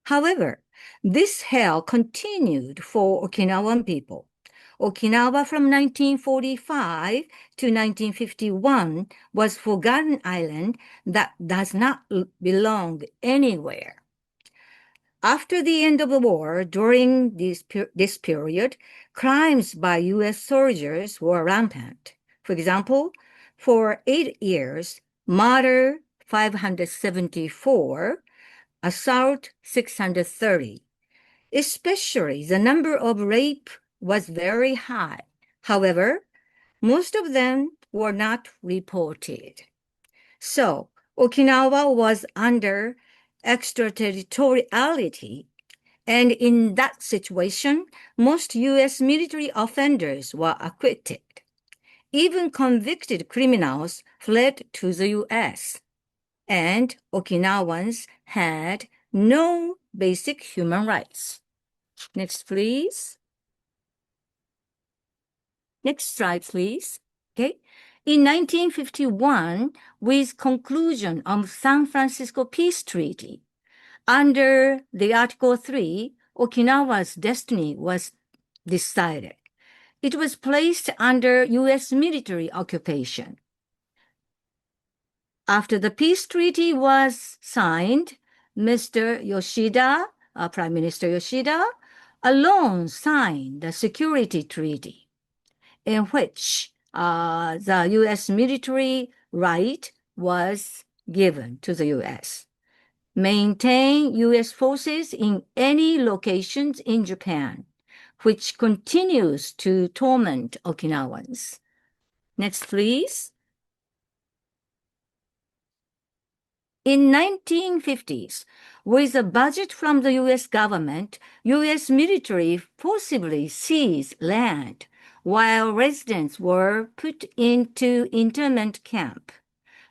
However, this hell continued for Okinawan people. Okinawa from 1945 to 1951 was forgotten island that does not belong anywhere. After the end of the war, during this period, crimes by U.S. soldiers were rampant. For example, for 8 years, murder 574, assault 630. Especially the number of rape was very high. However, most of them were not reported. So Okinawa was under extraterritoriality, and in that situation, most U.S. military offenders were acquitted. Even convicted criminals fled to the U.S., and Okinawans had no basic human rights. Next, please. Next slide, please. Okay. In 1951, with conclusion of San Francisco Peace Treaty, under the Article 3, Okinawa's destiny was decided. It was placed under U.S. military occupation. After the peace treaty was signed, Mr. Yoshida, Prime Minister Yoshida, alone signed the security treaty, in which the U.S. military right was given to the U.S. Maintain U.S. forces in any locations in Japan, which continues to torment Okinawans. Next, please. In 1950s, with a budget from the U.S. government, U.S. military forcibly seized land, while residents were put into internment camp.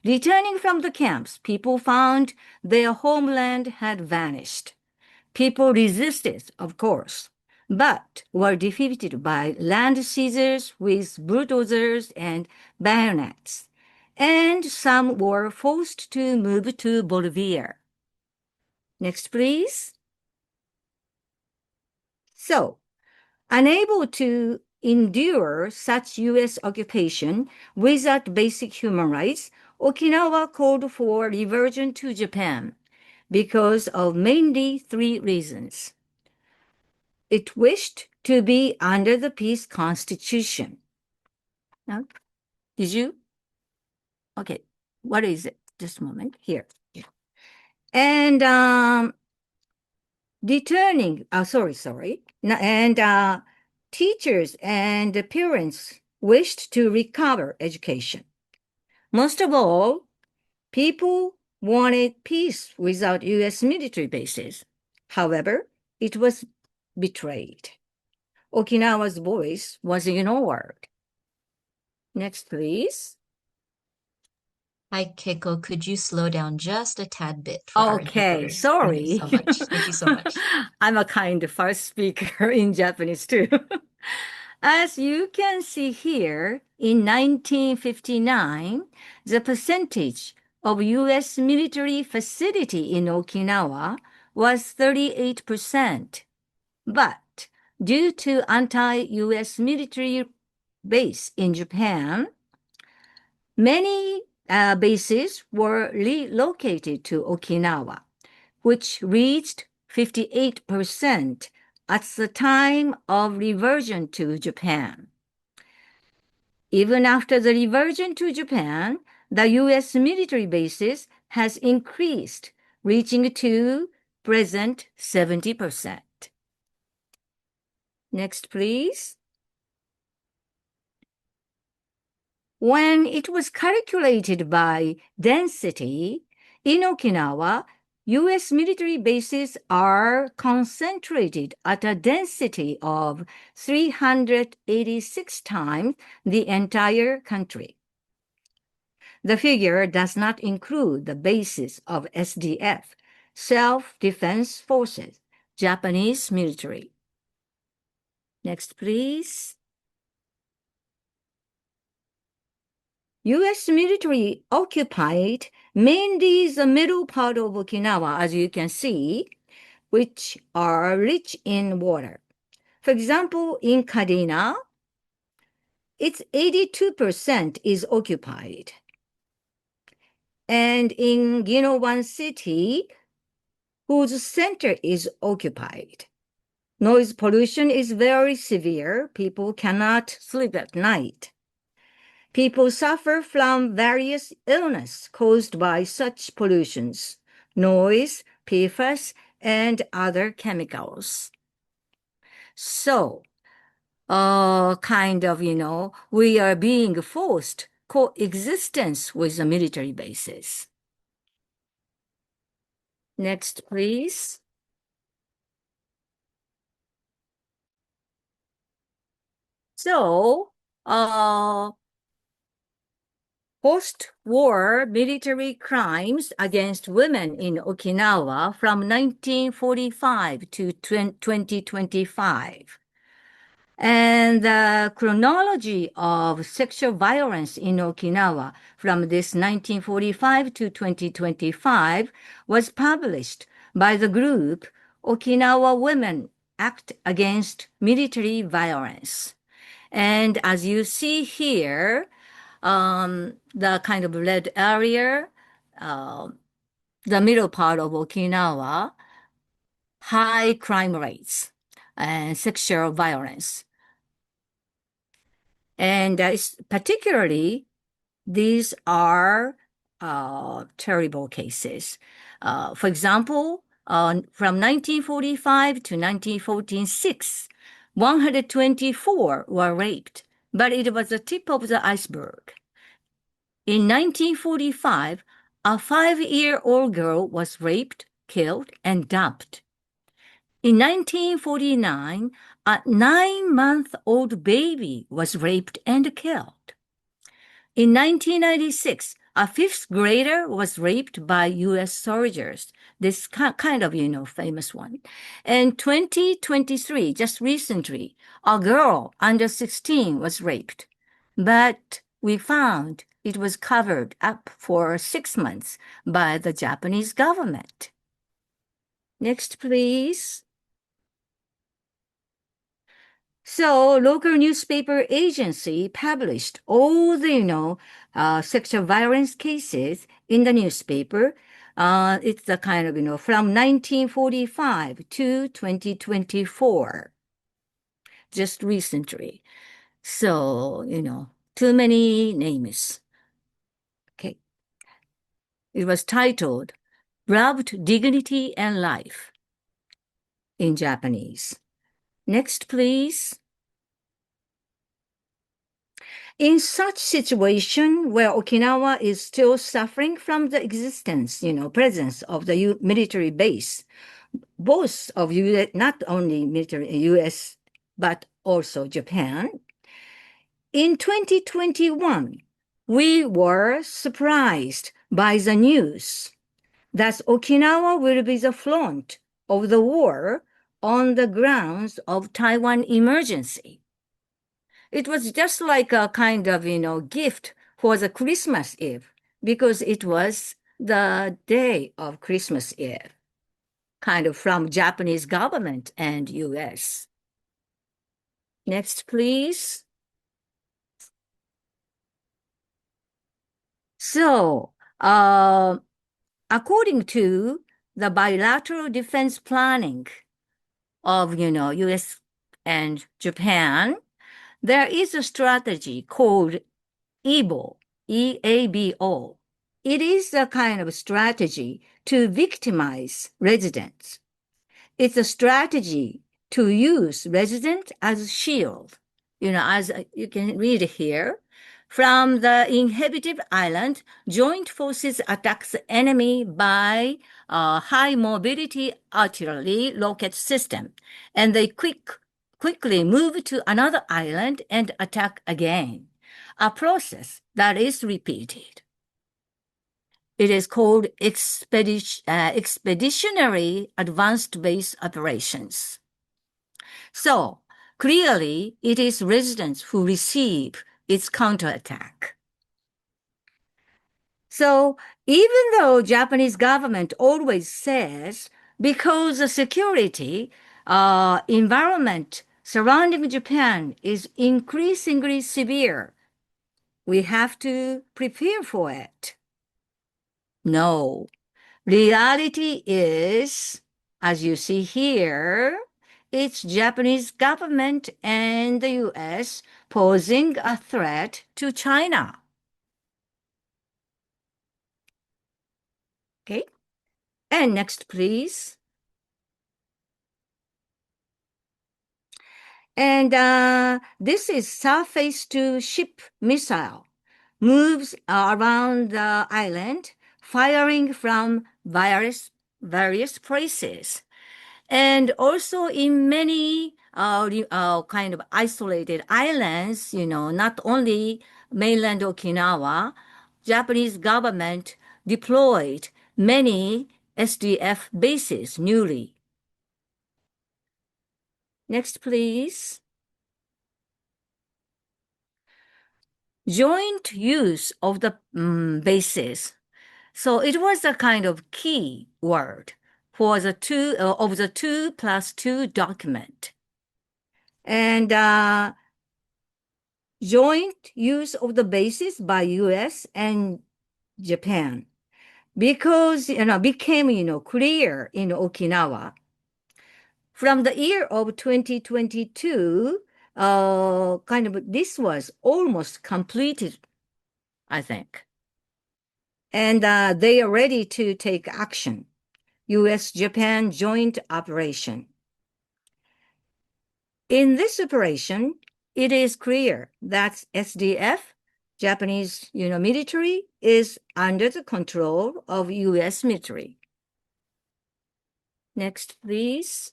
Returning from the camps, people found their homeland had vanished. People resisted, of course, but were defeated by land seizers with bulldozers and bayonets, and some were forced to move to Bolivia. Next, please. So, unable to endure such U.S. occupation without basic human rights, Okinawa called for reversion to Japan because of mainly 3 reasons. It wished to be under the peace constitution. Now, did you? Okay, what is it? Just a moment, here. And teachers and parents wished to recover education. Most of all, people wanted peace without U.S. military bases. However, it was betrayed. Okinawa's voice was ignored. Next, please. Hi, Keiko. Could you slow down just a tad bit for our Okay, interpreters? sorry. Thank you so much. Thank you so much. I'm a kind of fast speaker in Japanese too. As you can see here, in 1959, the percentage of U.S. military facility in Okinawa was 38%. But due to anti-U.S. military base in Japan, many bases were relocated to Okinawa, which reached 58% at the time of reversion to Japan. Even after the reversion to Japan, the U.S. military bases has increased, reaching to present 70%. Next, please. When it was calculated by density, in Okinawa, U.S. military bases are concentrated at a density of 386 times the entire country. The figure does not include the bases of SDF, Self-Defense Forces, Japanese military. Next, please. U.S. military occupied mainly the middle part of Okinawa, as you can see, which are rich in water. For example, in Kadena, its 82% is occupied. And in Ginowan City, whose center is occupied. Noise pollution is very severe. People cannot sleep at night. People suffer from various illnesses caused by such pollutions, noise, PFAS, and other chemicals. So, we are being forced coexistence with the military bases. Next, please. So, post-war military crimes against women in Okinawa from 1945 to 2025. And the chronology of sexual violence in Okinawa from this 1945 to 2025 was published by the group Okinawa Women Act Against Military Violence. And as you see here, the kind of red area, the middle part of Okinawa, high crime rates and sexual violence. And particularly, these are terrible cases. For example, from 1945 to 1946, 124 were raped, but it was the tip of the iceberg. In 1945, a 5-year-old girl was raped, killed, and dumped. In 1949, a 9-month-old baby was raped and killed. In 1996, a 5th grader was raped by U.S. soldiers. This kind of, famous one. And 2023, just recently, a girl under 16 was raped. But we found it was covered up for 6 months by the Japanese government. Next, please. So local newspaper agency published all the, sexual violence cases in the newspaper. It's the kind of, from 1945 to 2024, just recently. So, too many names. Okay. It was titled, Robbed Dignity and Life in Japanese. Next, please. In such situation where Okinawa is still suffering from the existence, presence of the military base, both of US, not only military US, but also Japan, in 2021, we were surprised by the news that Okinawa will be the front of the war on the grounds of Taiwan emergency. It was just like a kind of, gift for the Christmas Eve, because it was the day of Christmas Eve, kind of from Japanese government and US. Next, please. So, according to the bilateral defense planning of, US and Japan, there is a strategy called EABO, EABO. It is a kind of strategy to victimize residents. It's a strategy to use residents as shield. As you can read here, from the inhabited island, joint forces attacks the enemy by high mobility artillery rocket system, and they quickly move to another island and attack again, a process that is repeated. It is called expeditionary advanced base operations. So clearly, it is residents who receive its counterattack. So even though Japanese government always says because the security environment surrounding Japan is increasingly severe, we have to prepare for it. No, reality is, as you see here, it's Japanese government and the US posing a threat to China. Okay, and next, please. And this is surface-to-ship missile, moves around the island, firing from various places. And also in many kind of isolated islands, not only mainland Okinawa, Japanese government deployed many SDF bases newly. Next, please. Joint use of the bases. So it was a kind of key word for the 2+2 document. And joint use of the bases by US and Japan, because became clear in Okinawa. From the year of 2022, this was almost completed, I think. And they are ready to take action. US-Japan joint operation. In this operation, it is clear that SDF, Japanese military, is under the control of US military. Next, please.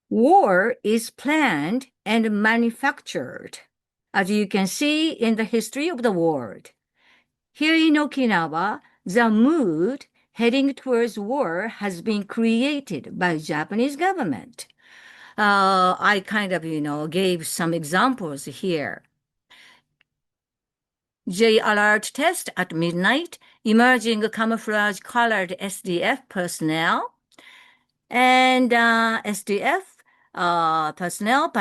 War is planned and manufactured, as you can see in the history of the world. Here in Okinawa, the mood heading towards war has been created by Japanese government. I kind of, gave some examples here. J alert test at midnight, emerging camouflage colored SDF personnel, and SDF personnel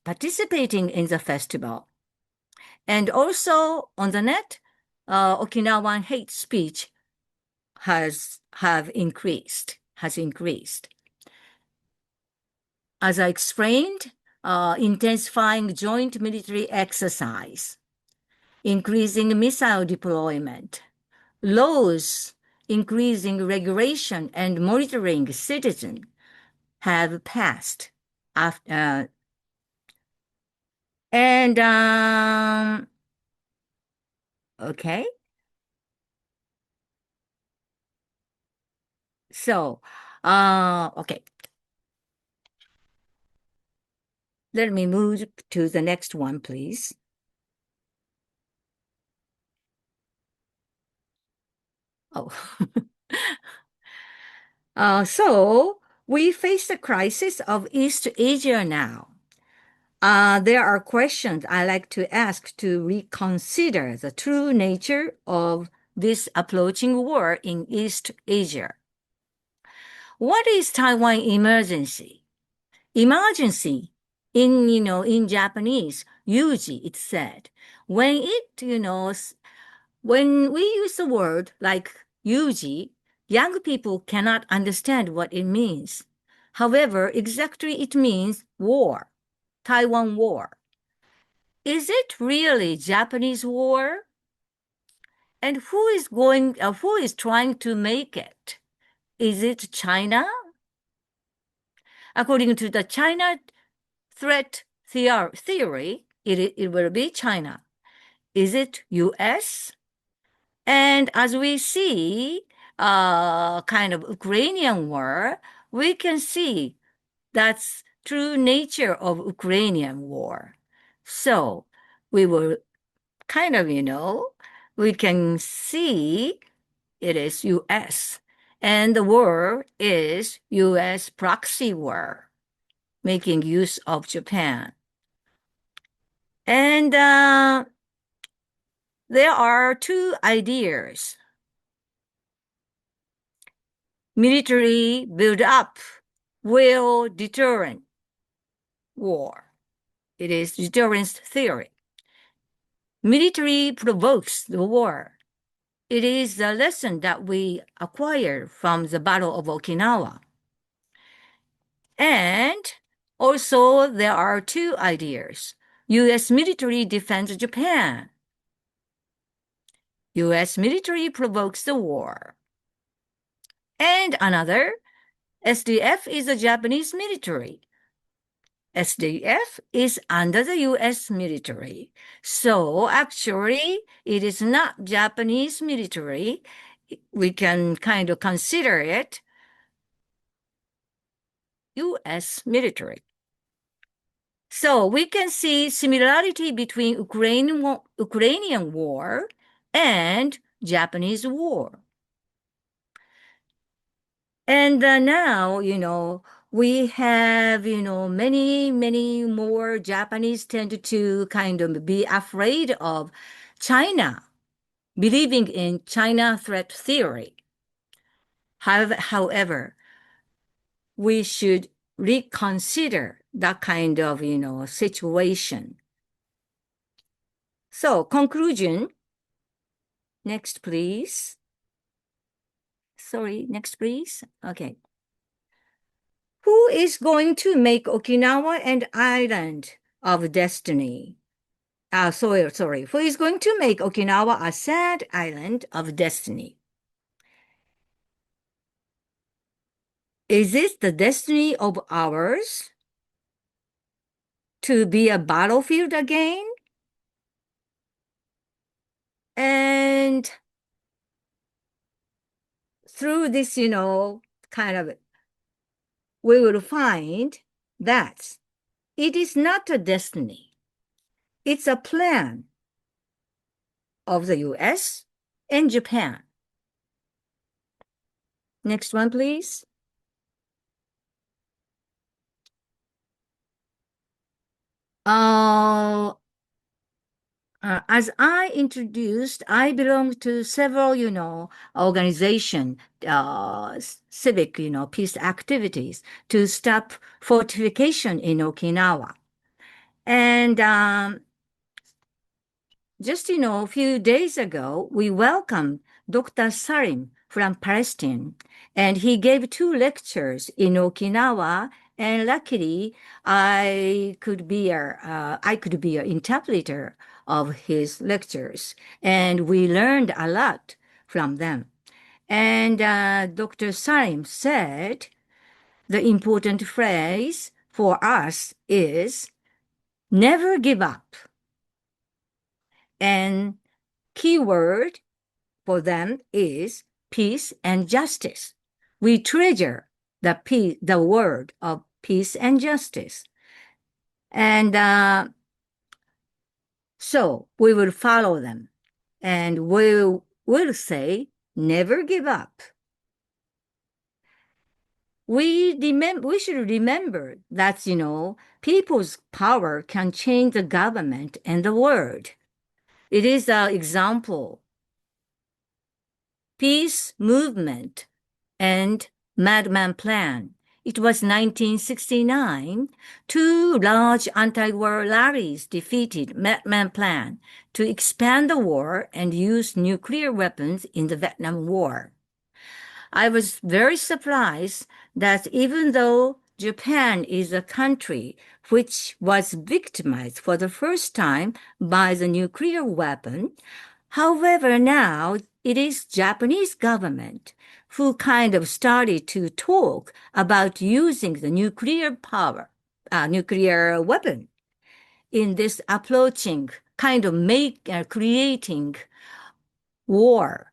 participating in the festival. And also on the net, Okinawan hate speech has increased. As I explained, intensifying joint military exercise, increasing missile deployment, laws increasing regulation and monitoring citizens have passed. Okay. So, okay. Let me move to the next one, please. Oh. So we face the crisis of East Asia now. There are questions I like to ask to reconsider the true nature of this approaching war in East Asia. What is Taiwan emergency? Emergency in Japanese, yuji, it's said. When when we use the word like yuji, young people cannot understand what it means. However, exactly it means war, Taiwan War. Is it really Japanese war? And who is trying to make it? Is it China? According to the China threat theory, it will be China. Is it US? And as we see kind of Ukrainian war, we can see that's true nature of Ukrainian war. So we will kind of, we can see it is US. And the war is US proxy war, making use of Japan. And there are two ideas. Military build-up will deterrent war. It is deterrence theory. Military provokes the war. It is a lesson that we acquired from the Battle of Okinawa. And also there are two ideas. U.S. military defends Japan. U.S. military provokes the war. And another, SDF is the Japanese military. SDF is under the U.S. military. So actually, it is not Japanese military. We can kind of consider it U.S. military. So we can see similarity between Ukrainian war and Japanese war. And now, we have, many more Japanese tend to kind of be afraid of China, believing in China threat theory. However, we should reconsider that kind of, situation. So, conclusion. Next, please. Sorry, next, please. Okay. Who is going to make Okinawa an island of destiny? Sorry. Who is going to make Okinawa a sad island of destiny? Is it the destiny of ours to be a battlefield again? And through this, kind of, we will find that it is not a destiny. It's a plan of the US and Japan. Next one, please. As I introduced, I belong to several, organization, civic, peace activities to stop fortification in Okinawa. And just, a few days ago, we welcomed Dr. Salim from Palestine, and he gave 2 lectures in Okinawa. And luckily, I could be an interpreter of his lectures, and we learned a lot from them. And Dr. Salim said the important phrase for us is never give up. And keyword for them is peace and justice. We treasure the word of peace and justice. And so we will follow them. And we'll say, never give up. We should remember that, people's power can change the government and the world. It is an example. Peace movement and Madman Plan. It was 1969. 2 large anti-war rallies defeated Madman Plan to expand the war and use nuclear weapons in the Vietnam War. I was very surprised that even though Japan is a country which was victimized for the first time by the nuclear weapon. However, now it is Japanese government who kind of started to talk about using the nuclear weapon in this approaching kind of creating war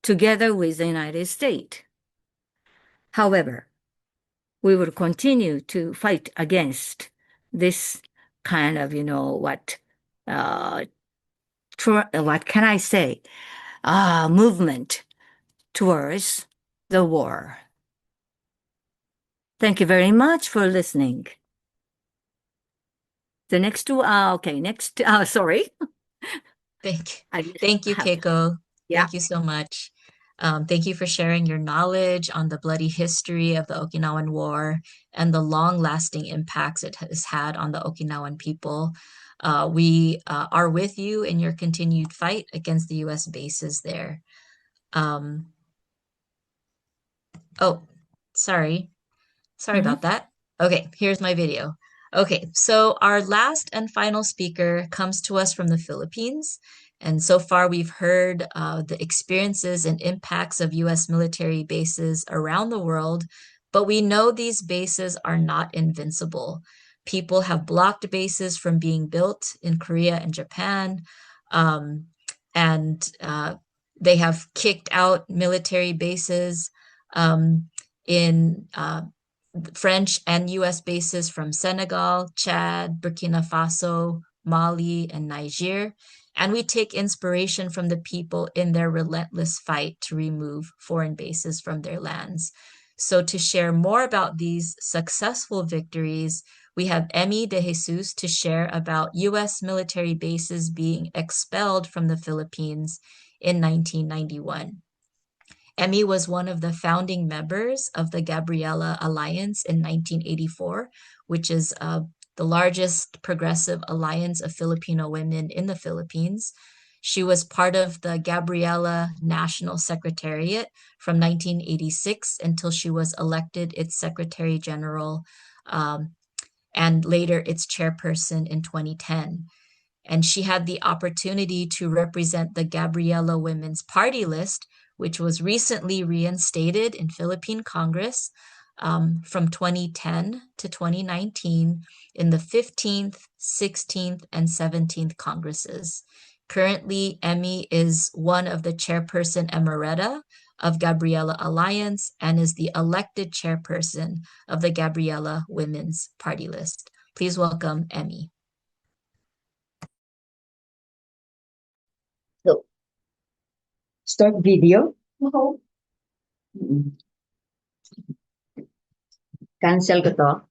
together with the United States. However, we will continue to fight against this kind of, what can I say, movement towards the war. Thank you very much for listening. The next two, sorry. Thank you, Keiko. Yeah. Thank you so much. Thank you for sharing your knowledge on the bloody history of the Okinawan War and the long-lasting impacts it has had on the Okinawan people. We are with you in your continued fight against the U.S. bases there. Oh, sorry. Sorry about that. Okay, here's my video. Okay, so our last and final speaker comes to us from the Philippines. And so far, we've heard the experiences and impacts of U.S. military bases around the world, but we know these bases are not invincible. People have blocked bases from being built in Korea and Japan, and they have kicked out military bases in French and US bases from Senegal, Chad, Burkina Faso, Mali, and Niger. And we take inspiration from the people in their relentless fight to remove foreign bases from their lands. So to share more about these successful victories, we have Emmy De Jesus to share about US military bases being expelled from the Philippines in 1991. Emmy was one of the founding members of the Gabriela Alliance in 1984, which is the largest progressive alliance of Filipino women in the Philippines. She was part of the Gabriela National Secretariat from 1986 until she was elected its Secretary General and later its chairperson in 2010. And she had the opportunity to represent the Gabriela Women's Party List, which was recently reinstated in Philippine Congress from 2010 to 2019 in the 15th, 16th, and 17th Congresses. Currently, Emmy is one of the chairperson emerita of Gabriela Alliance and is the elected chairperson of the Gabriela Women's Party List. Please welcome Emmy. So, start video. Cancel ko to.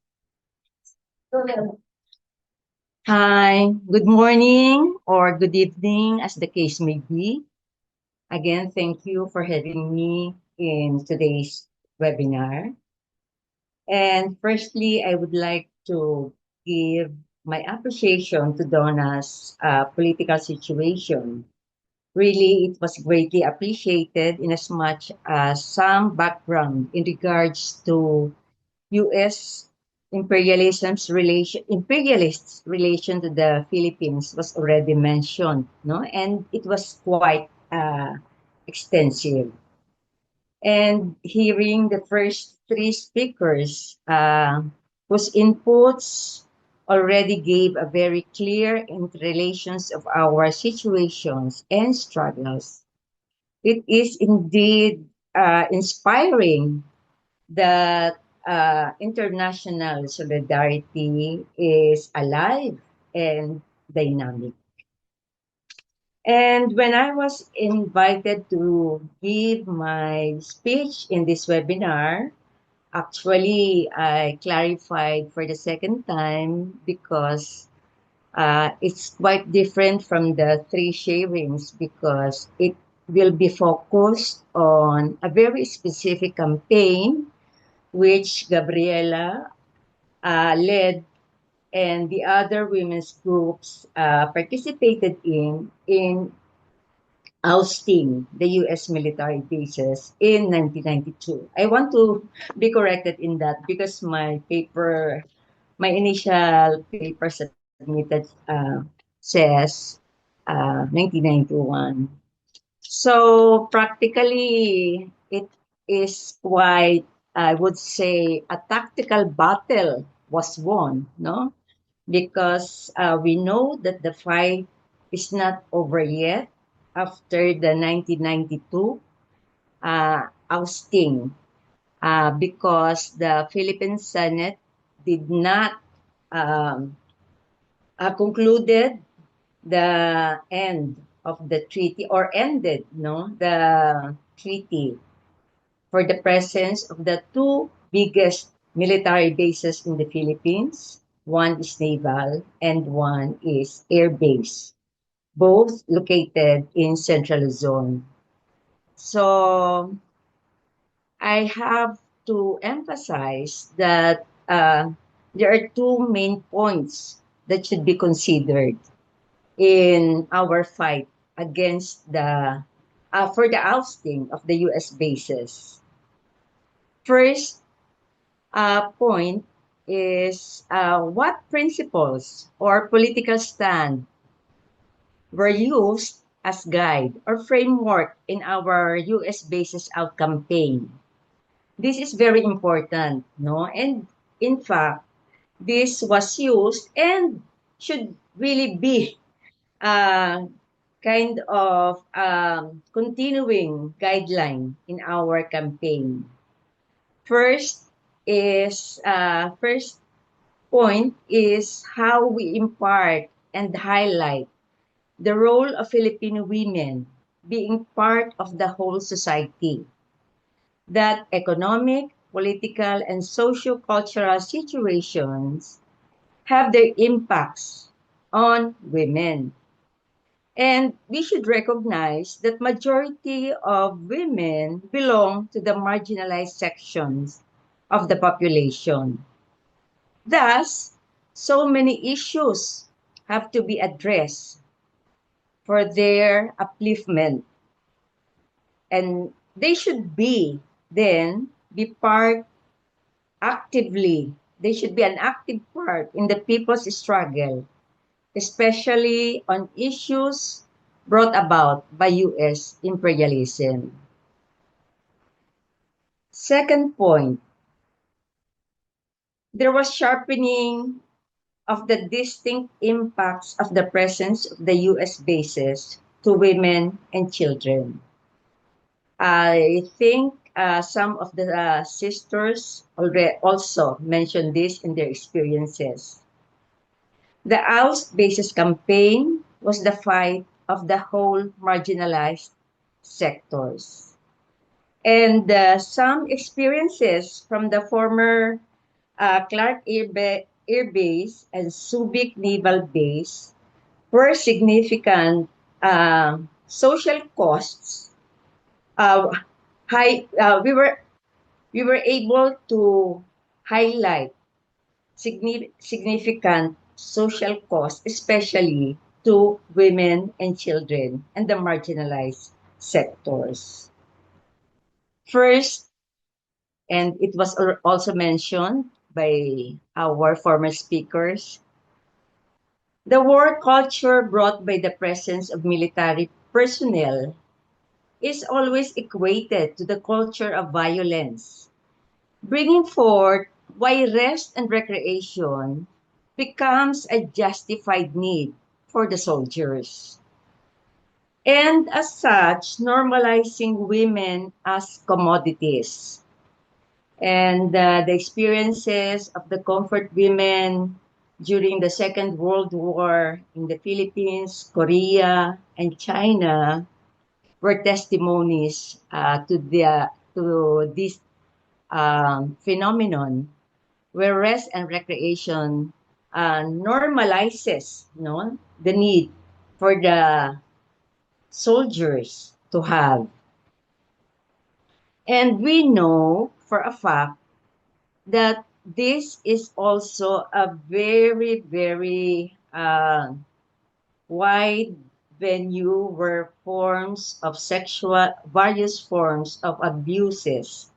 Hi, good morning or good evening as the case may be. Again, thank you for having me in today's webinar. And firstly, I would like to give my appreciation to Donna's political situation. Really, it was greatly appreciated in as much as some background in regards to U.S. imperialists' relation to the Philippines was already mentioned, no? And it was quite extensive. And hearing the first three speakers, whose inputs already gave a very clear interrelations of our situations and struggles. It is indeed inspiring that international solidarity is alive and dynamic. And when I was invited to give my speech in this webinar, actually, I clarified for the second time because it's quite different from the three sharings because it will be focused on a very specific campaign which Gabriela led and the other women's groups participated in ousting the U.S. military bases in 1992. I want to be corrected in that because my initial paper submitted says 1991. So practically, it is quite, I would say, a tactical battle was won, no? Because we know that the fight is not over yet after the 1992 ousting, because the Philippine Senate did not um, concluded the end of the treaty or ended the treaty for the presence of the two biggest military bases in the Philippines. One is naval and one is air base, both located in Central Luzon. So I have to emphasize that there are two main points that should be considered in our fight against the for the ousting of the U.S. bases. First point is what principles or political stand were used as guide or framework in our U.S. bases out campaign. This is very important, no? And in fact, this was used and should really be kind of continuing guideline in our campaign. First point is how we impart and highlight the role of Filipino women being part of the whole society. That economic, political, and socio-cultural situations have their impacts on women. And we should recognize that majority of women belong to the marginalized sections of the population. Thus, so many issues have to be addressed for their upliftment. And they should be part actively. They should be an active part in the people's struggle, especially on issues brought about by U.S. imperialism. Second point, there was sharpening of the distinct impacts of the presence of the U.S. bases to women and children. I think some of the sisters already also mentioned this in their experiences. The Oust Bases campaign was the fight of the whole marginalized sectors. And some experiences from the former Clark Air Base and Subic Naval Base were significant social costs. We were able to highlight significant social costs, especially to women and children and the marginalized sectors. First, and it was also mentioned by our former speakers, the war culture brought by the presence of military personnel is always equated to the culture of violence, bringing forth why rest and recreation becomes a justified need for the soldiers. And as such, normalizing women as commodities. And the experiences of the comfort women during the Second World War in the Philippines, Korea, and China were testimonies to this phenomenon where rest and recreation normalizes the need for the soldiers to have. And we know for a fact that this is also a very, very wide venue were various forms of abuses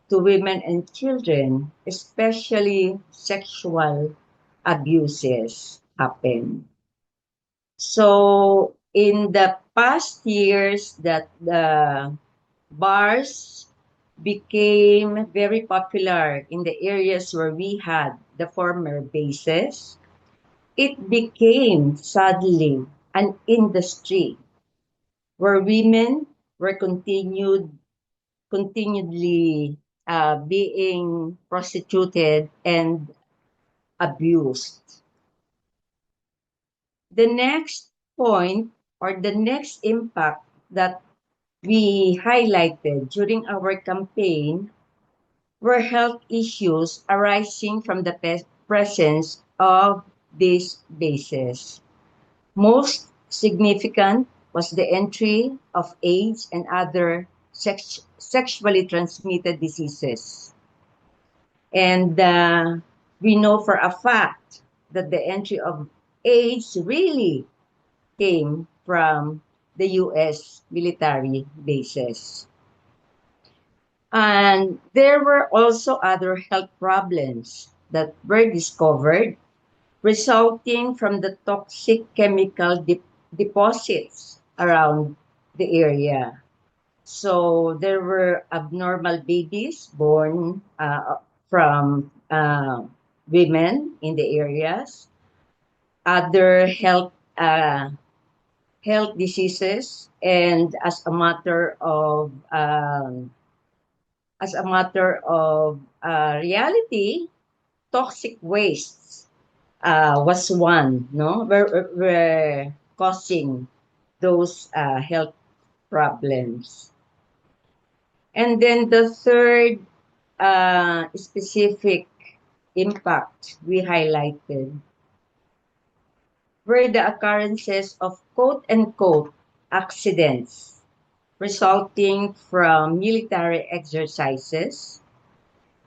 to women and children, especially sexual abuses happen. So in the past years that the bars became very popular in the areas where we had the former bases, it became suddenly an industry where women were continually being prostituted and abused. The next point or the next impact that we highlighted during our campaign were health issues arising from the presence of these bases. Most significant was the entry of AIDS and other sexually transmitted diseases. And we know for a fact that the entry of AIDS really came from the US military bases. And there were also other health problems that were discovered resulting from the toxic chemical deposits around the area. So there were abnormal babies born from women in the areas, other health diseases, and as a matter of reality, toxic wastes was one, no, were causing those health problems. And then the third specific impact we highlighted were the occurrences of quote-unquote accidents resulting from military exercises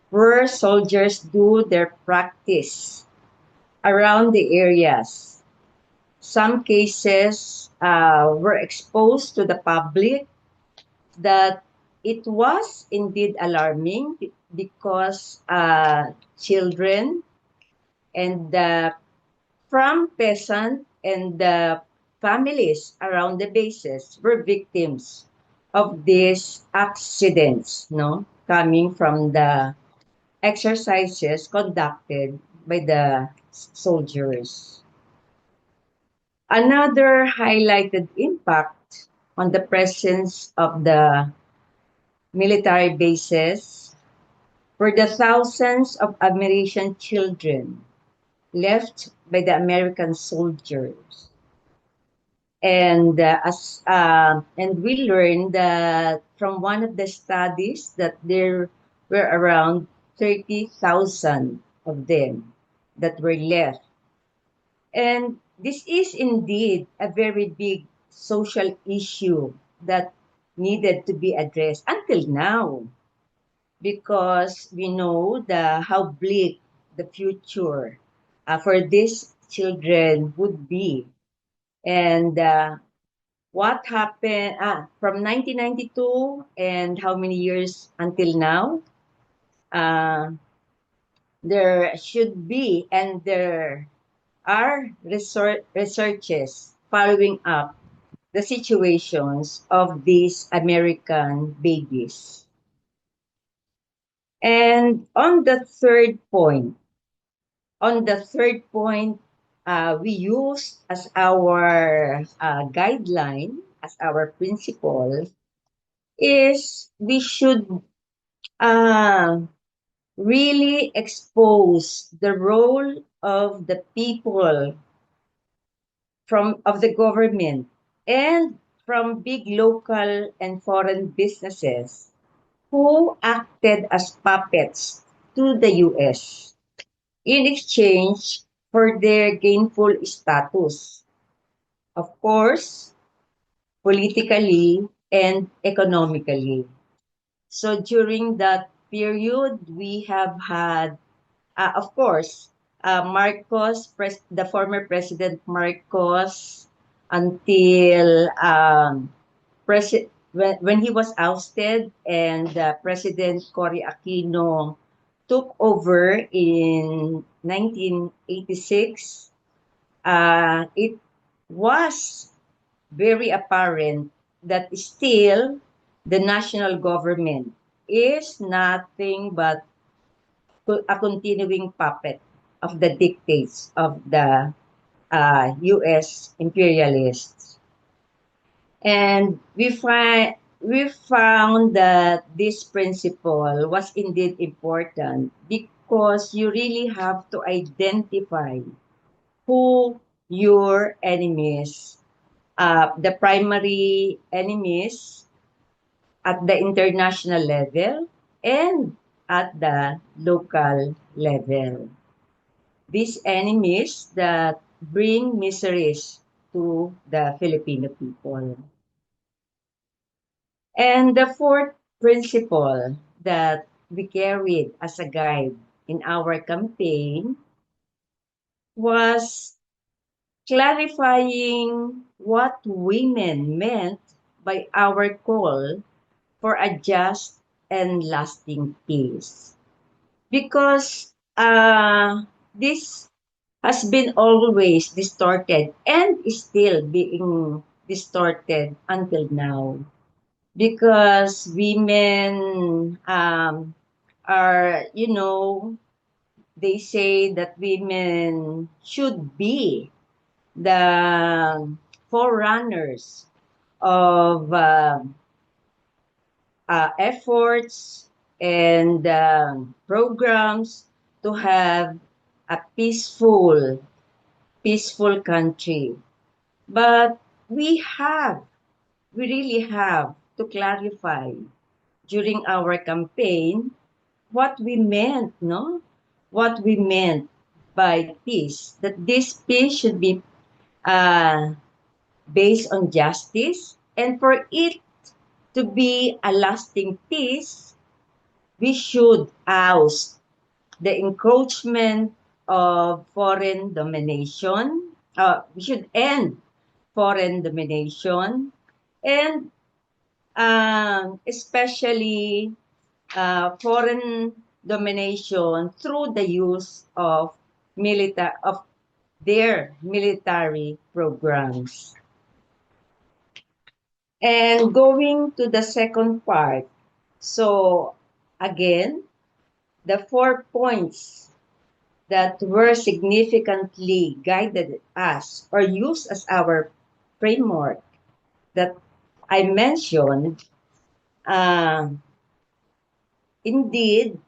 where soldiers do their practice around the areas. Some cases were exposed to the public that it was indeed alarming because children and from peasant and the families around the bases were victims of these accidents, no, coming from the exercises conducted by the soldiers. Another highlighted impact on the presence of the military bases were the thousands of American children left by the American soldiers. And we learned that from one of the studies that there were around 30,000 of them that were left. And this is indeed a very big social issue that needed to be addressed until now, because we know how bleak the future for these children would be. And what happened from 1992 and how many years until now? There should be, and there are researches following up the situations of these American babies. And on the third point, we use as our guideline, as our principle, is we should really expose the role of the people of the government and from big local and foreign businesses who acted as puppets to the US in exchange for their gainful status, of course, politically and economically. So during that period, we have had, of course, the former President Marcos until when he was ousted and President Cory Aquino took over in 1986, it was very apparent that still the national government is nothing but a continuing puppet of the dictates of the U.S. imperialists. And we found that this principle was indeed important because you really have to identify who your enemies, the primary enemies at the international level and at the local level. These enemies that bring miseries to the Filipino people. And the fourth principle that we carried as a guide in our campaign was clarifying what women meant by our call for a just and lasting peace. Because this has been always distorted and is still being distorted until now. Because women are, they say that women should be the forerunners of efforts and programs to have a peaceful country. But we really have to clarify during our campaign what we meant, no? What we meant by peace. That this peace should be based on justice, and for it to be a lasting peace, we should oust the encroachment of foreign domination. We should end foreign domination and especially foreign domination through the use of their military programs. And going to the second part, so again, the 4 points that were significantly guided us or used as our framework that I mentioned, indeed,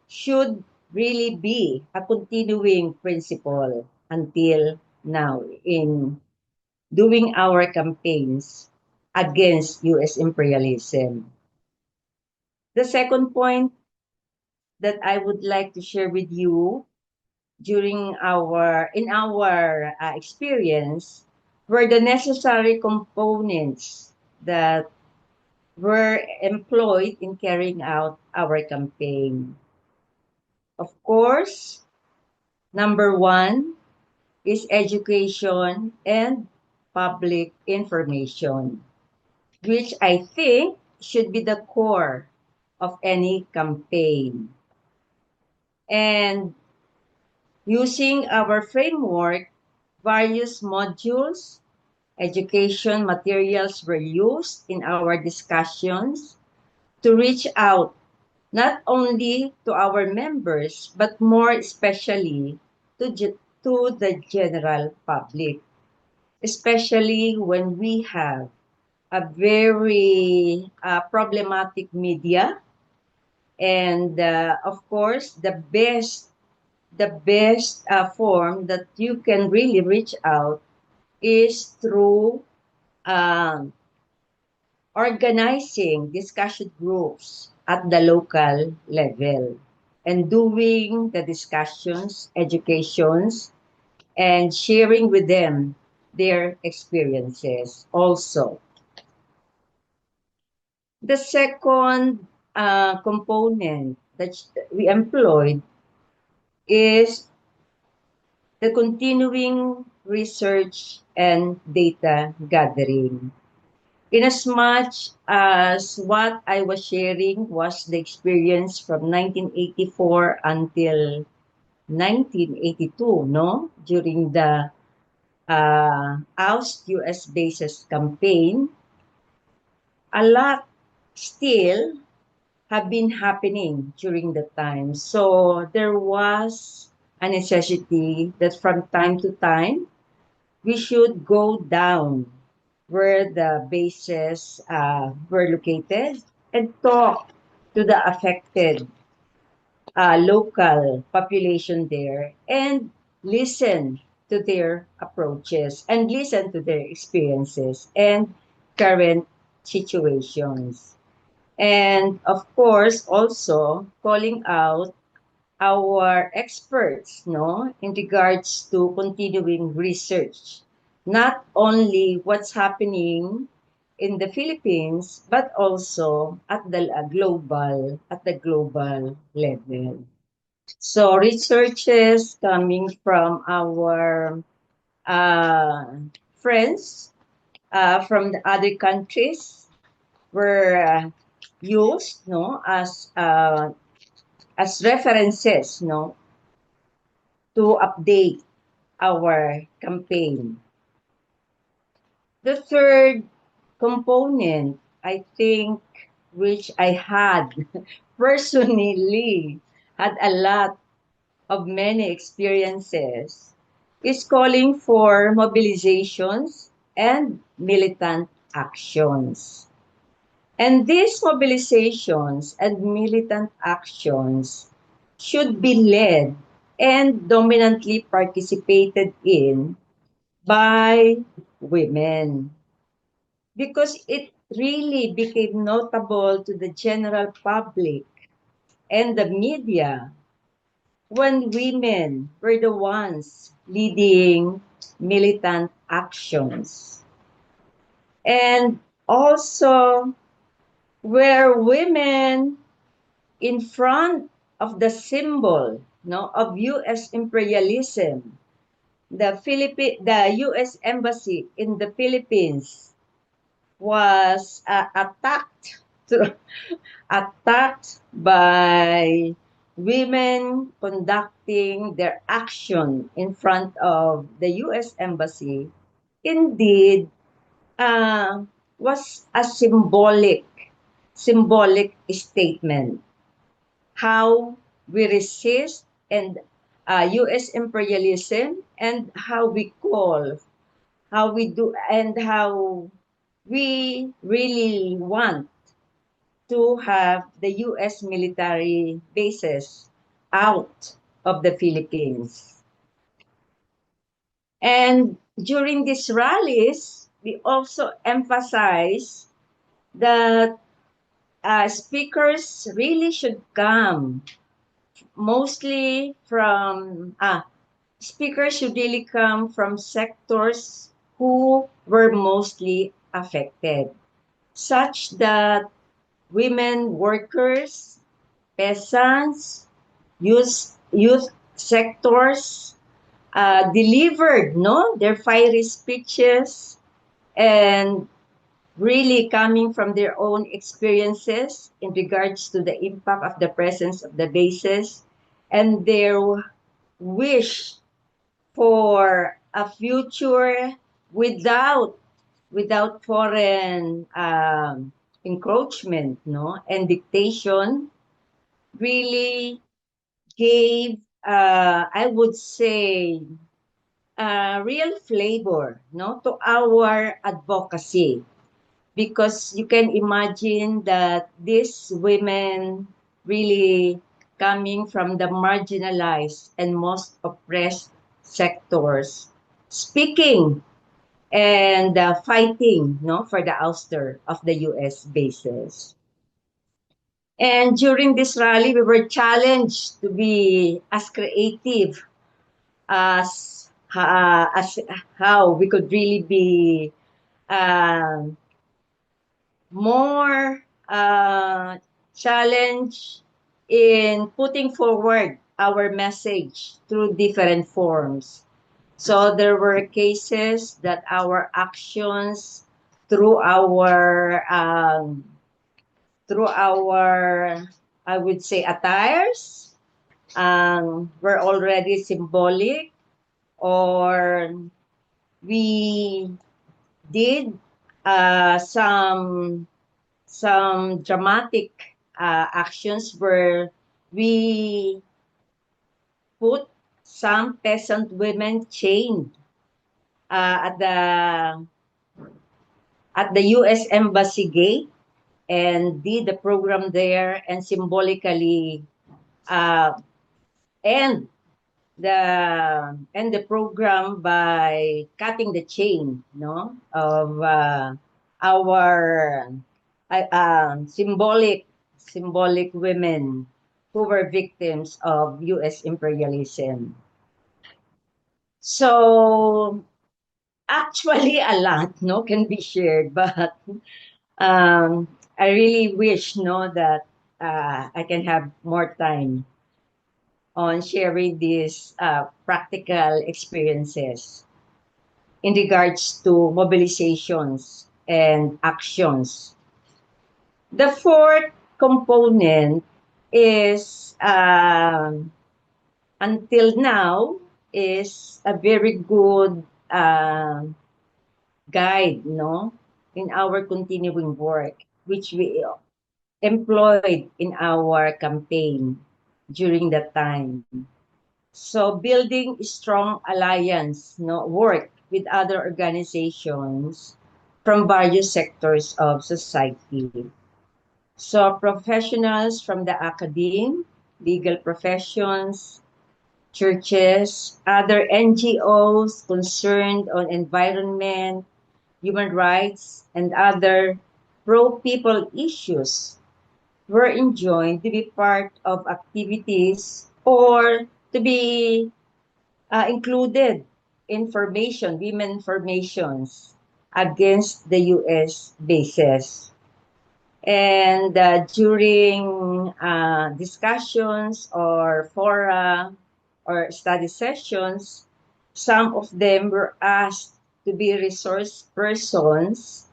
should really be a continuing principle until now in doing our campaigns against U.S. imperialism. The second point that I would like to share with you in our experience were the necessary components that were employed in carrying out our campaign. Of course, number one is education and public information, which I think should be the core of any campaign. And using our framework, various modules, education materials were used in our discussions to reach out not only to our members, but more especially to the general public, especially when we have a very problematic media. And of course, the best form that you can really reach out is through organizing discussion groups at the local level and doing the discussions, educations, and sharing with them their experiences also. The second component that we employed is the continuing research, and data gathering. Inasmuch as what I was sharing was the experience from 1984 until 1982, no? During the Oust US Bases campaign, a lot still have been happening during the time. So there was a necessity that from time to time, we should go down where the bases were located and talk to the affected local population there and listen to their approaches and listen to their experiences and current situations. And of course, also calling out our experts, no, in regards to continuing research, not only what's happening in the Philippines, but also at the global level. So researches coming from our uh, friends from the other countries were used, no, as references, no, to update our campaign. The third component, I think, which I had personally had a lot of many experiences, is calling for mobilizations and militant actions. And these mobilizations and militant actions should be led and dominantly participated in by women, because it really became notable to the general public and the media when women were the ones leading militant actions. And also, where women in front of the symbol, no, of U.S. imperialism, the U.S. embassy in the Philippines was attacked by women conducting their action in front of the U.S. embassy. Indeed, uh, was a symbolic statement how we resist and U.S. imperialism, and how we call, how we do, and how we really want to have the U.S. military bases out of the Philippines. And during these rallies, we also emphasize that speakers really should come mostly from speakers should really come from sectors who were mostly affected, such that women workers, peasants, youth sectors delivered, no, their fiery speeches, and really coming from their own experiences in regards to the impact of the presence of the bases and their wish for a future without foreign encroachment, no, and dictation, really gave, I would say, real flavor, no, to our advocacy, because you can imagine that these women really coming from the marginalized and most oppressed sectors, speaking and fighting, no, for the ouster of the U.S. bases. And during this rally, we were challenged to be as creative as how we could really be um, more challenge in putting forward our message through different forms. So there were cases that our actions through our, I would say, attires, were already symbolic, or we did some dramatic actions where we put some peasant women chained uh, at the at the U.S. Embassy gate, and did the program there, and symbolically uh, end the program by cutting the chain, no, of our symbolic women who were victims of U.S. imperialism. So actually, a lot, no, can be shared, but um, I really wish, no, that I can have more time on sharing these practical experiences in regards to mobilizations and actions. The fourth component is, until now, is a very good guide, no, in our continuing work, which we employed in our campaign during that time. So building strong alliance, no, work with other organizations from various sectors of society. So professionals from the academe, legal professions, churches, other NGOs concerned on environment, human rights, and other pro-people issues were enjoined to be part of activities or to be included women formations against the U.S. bases. And during discussions or fora or study sessions, some of them were asked to be resource persons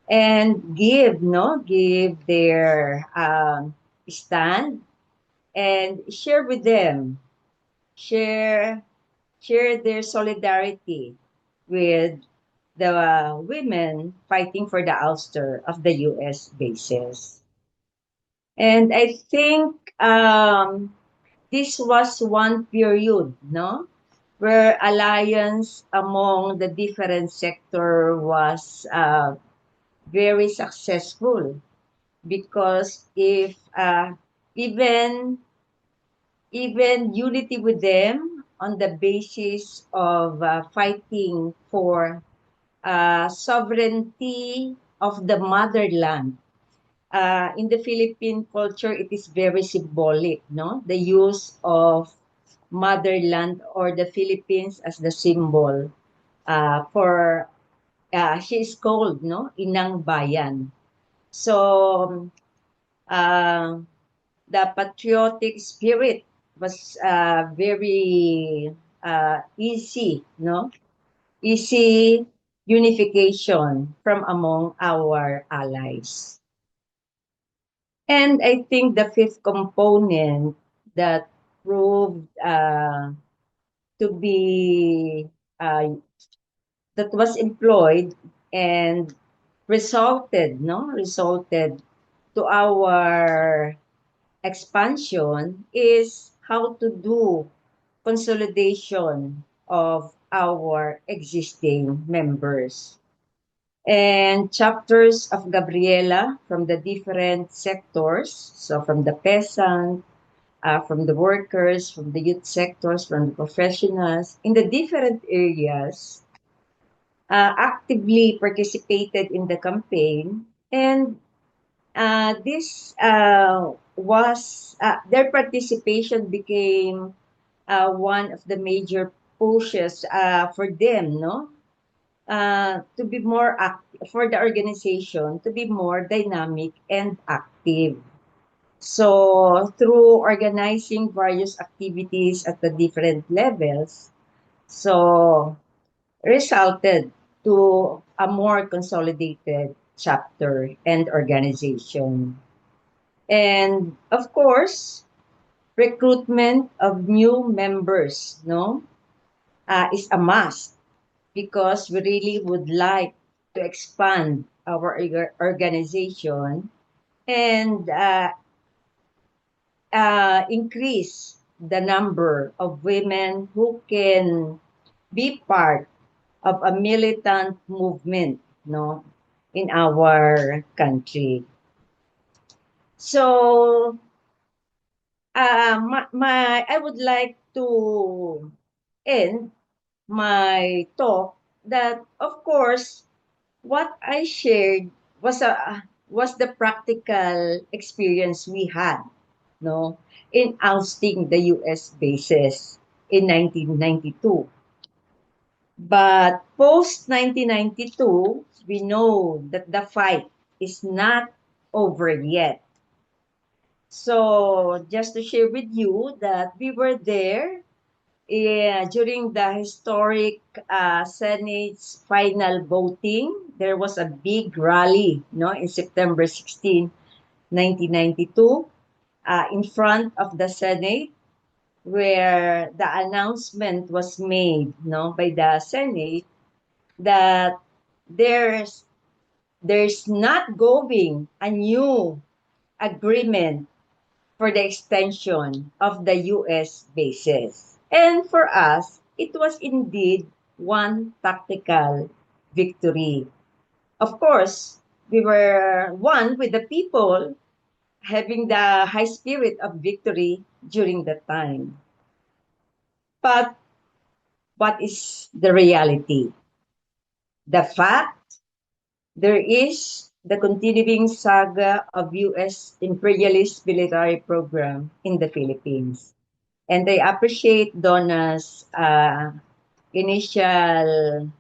and give their stand and share with them, share their solidarity with the women fighting for the ouster of the U.S. bases. And I think this was one period, no, where alliance among the different sector was very successful, because if even unity with them on the basis of fighting for sovereignty of the motherland. In the Philippine culture, it is very symbolic, no? The use of motherland or the Philippines as the symbol for she is called, no, Inang Bayan. So uh, the patriotic spirit was very easy, no? Easy unification from among our allies. And I think the fifth component that proved to be that was employed and resulted to our expansion is how to do consolidation of our existing members. And chapters of Gabriela from the different sectors, so from the peasant, from the workers, from the youth sectors, from the professionals, in the different areas, actively participated in the campaign. And this was their participation became one of the major pushes for them, no, to be more for the organization to be more dynamic and active. So through organizing various activities at the different levels, So, resulted to a more consolidated chapter and organization. And of course, recruitment of new members, no, is a must because we really would like to expand our organization and increase the number of women who can be part of a militant movement, no, in our country. So, I would like to end my talk that, of course, what I shared was the practical experience we had, no, in ousting the U.S. bases in 1992. But post 1992, we know that the fight is not over yet. So just to share with you that we were there during the historic Senate's final voting. There was a big rally, no, in September 16, 1992, in front of the Senate, where the announcement was made, no, by the Senate that there's not going a new agreement for the extension of the U.S. bases. And for us, it was indeed one tactical victory. Of course, we were one with the people having the high spirit of victory during that time. But what is the reality? The fact there is the continuing saga of U.S. imperialist military program in the Philippines. And I appreciate Donna's initial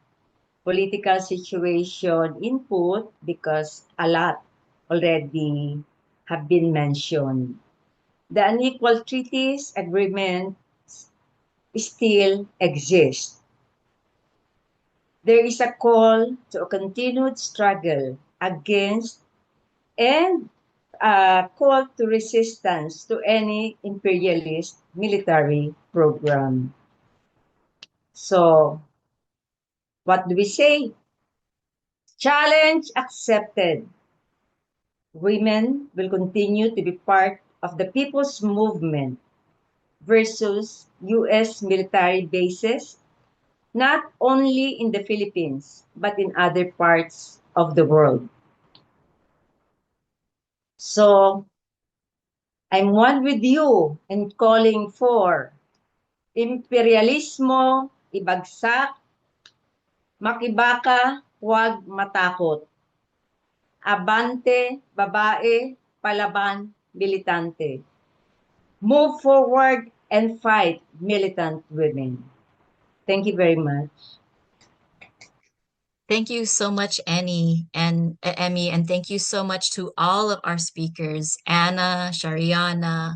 political situation input because a lot already have been mentioned. The unequal treaties agreement still exist. There is a call to a continued struggle against and a call to resistance to any imperialist military program. So, what do we say? Challenge accepted. Women will continue to be part of the people's movement versus U.S. military bases, not only in the Philippines, but in other parts of the world. So, I'm one with you in calling for imperialismo, ibagsak, makibaka, huwag matakot. Abante, babae, palaban, militante. Move forward and fight, militant women. Thank you very much. Thank you so much, Annie and Emmy, and thank you so much to all of our speakers, Anna, Shariana,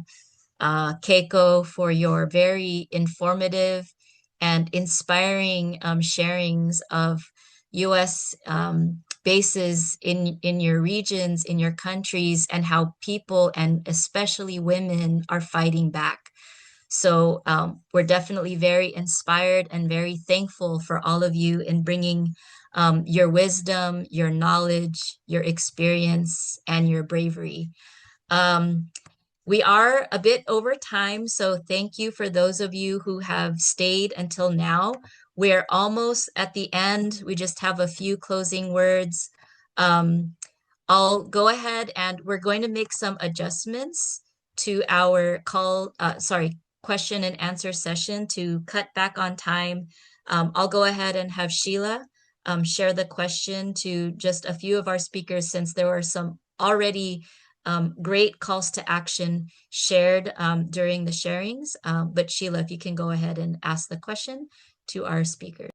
Keiko, for your very informative and inspiring sharings of U.S. Bases in your regions, in your countries, and how people and especially women are fighting back. So we're definitely very inspired and very thankful for all of you in bringing your wisdom, your knowledge, your experience, and your bravery. We are a bit over time, so thank you for those of you who have stayed until now. We're almost at the end. We just have a few closing words. I'll go ahead and we're going to make some adjustments to our question and answer session to cut back on time. I'll go ahead and have Sheila share the question to just a few of our speakers since there were some already great calls to action shared during the sharings. But Sheila, if you can go ahead and ask the question to our speakers.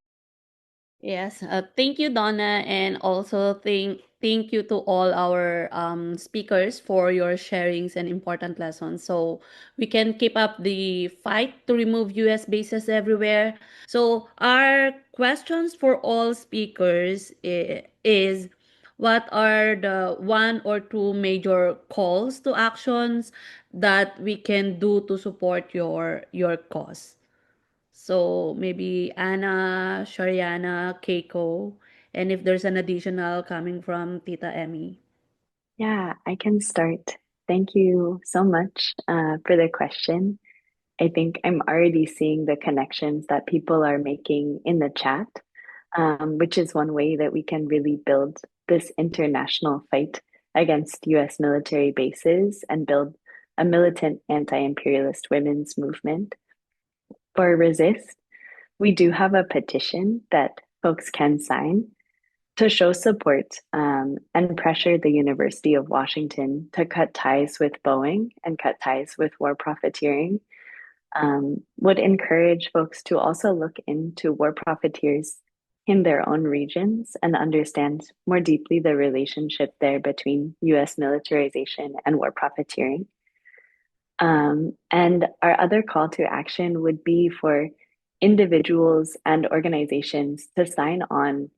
Yes, thank you, Donna, and also thank you to all our speakers for your sharings and important lessons. So we can keep up the fight to remove U.S. bases everywhere. So our questions for all speakers is, what are the one or two major calls to actions that we can do to support your cause? So maybe Anna, Shariana, Keiko, and if there's an additional coming from Tita Emmy. Yeah, I can start. Thank you so much for the question. I think I'm already seeing the connections that people are making in the chat, which is one way that we can really build this international fight against US military bases and build a militant anti imperialist women's movement. For Resist, we do have a petition that folks can sign to show support and pressure the University of Washington to cut ties with Boeing and cut ties with war profiteering. Would encourage folks to also look into war profiteers in their own regions and understand more deeply the relationship there between US militarization and war profiteering. And our other call to action would be for individuals and organizations to sign on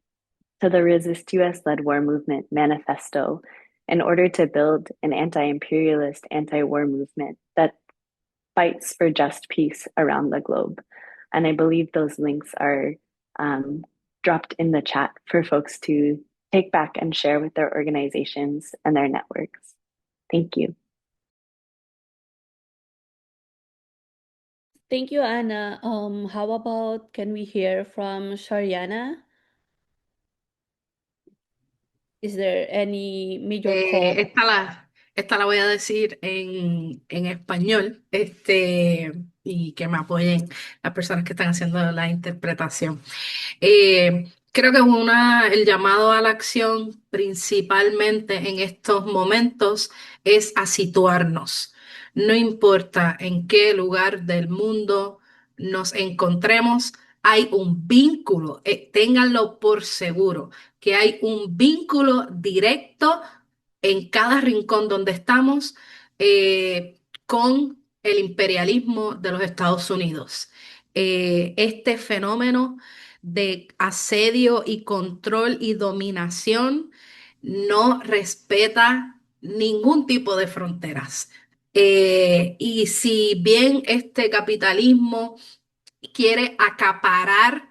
to the Resist US led war movement manifesto in order to build an anti imperialist, anti war movement that fights for just peace around the globe. And I believe those links are dropped in the chat for folks to take back and share with their organizations and their networks. Thank you. Thank you, Anna. How about, can we hear from Shariana? Is there any major call? Esta la voy a decir en español, y que me apoyen las personas que están haciendo la interpretación. Creo que el llamado a la acción principalmente en estos momentos es a situarnos. No importa en qué lugar del mundo nos encontremos, hay un vínculo, ténganlo por seguro, que hay un vínculo directo en cada rincón donde estamos con el imperialismo de los Estados Unidos. Este fenómeno de asedio y control y dominación no respeta ningún tipo de fronteras. Y si bien este capitalismo quiere acaparar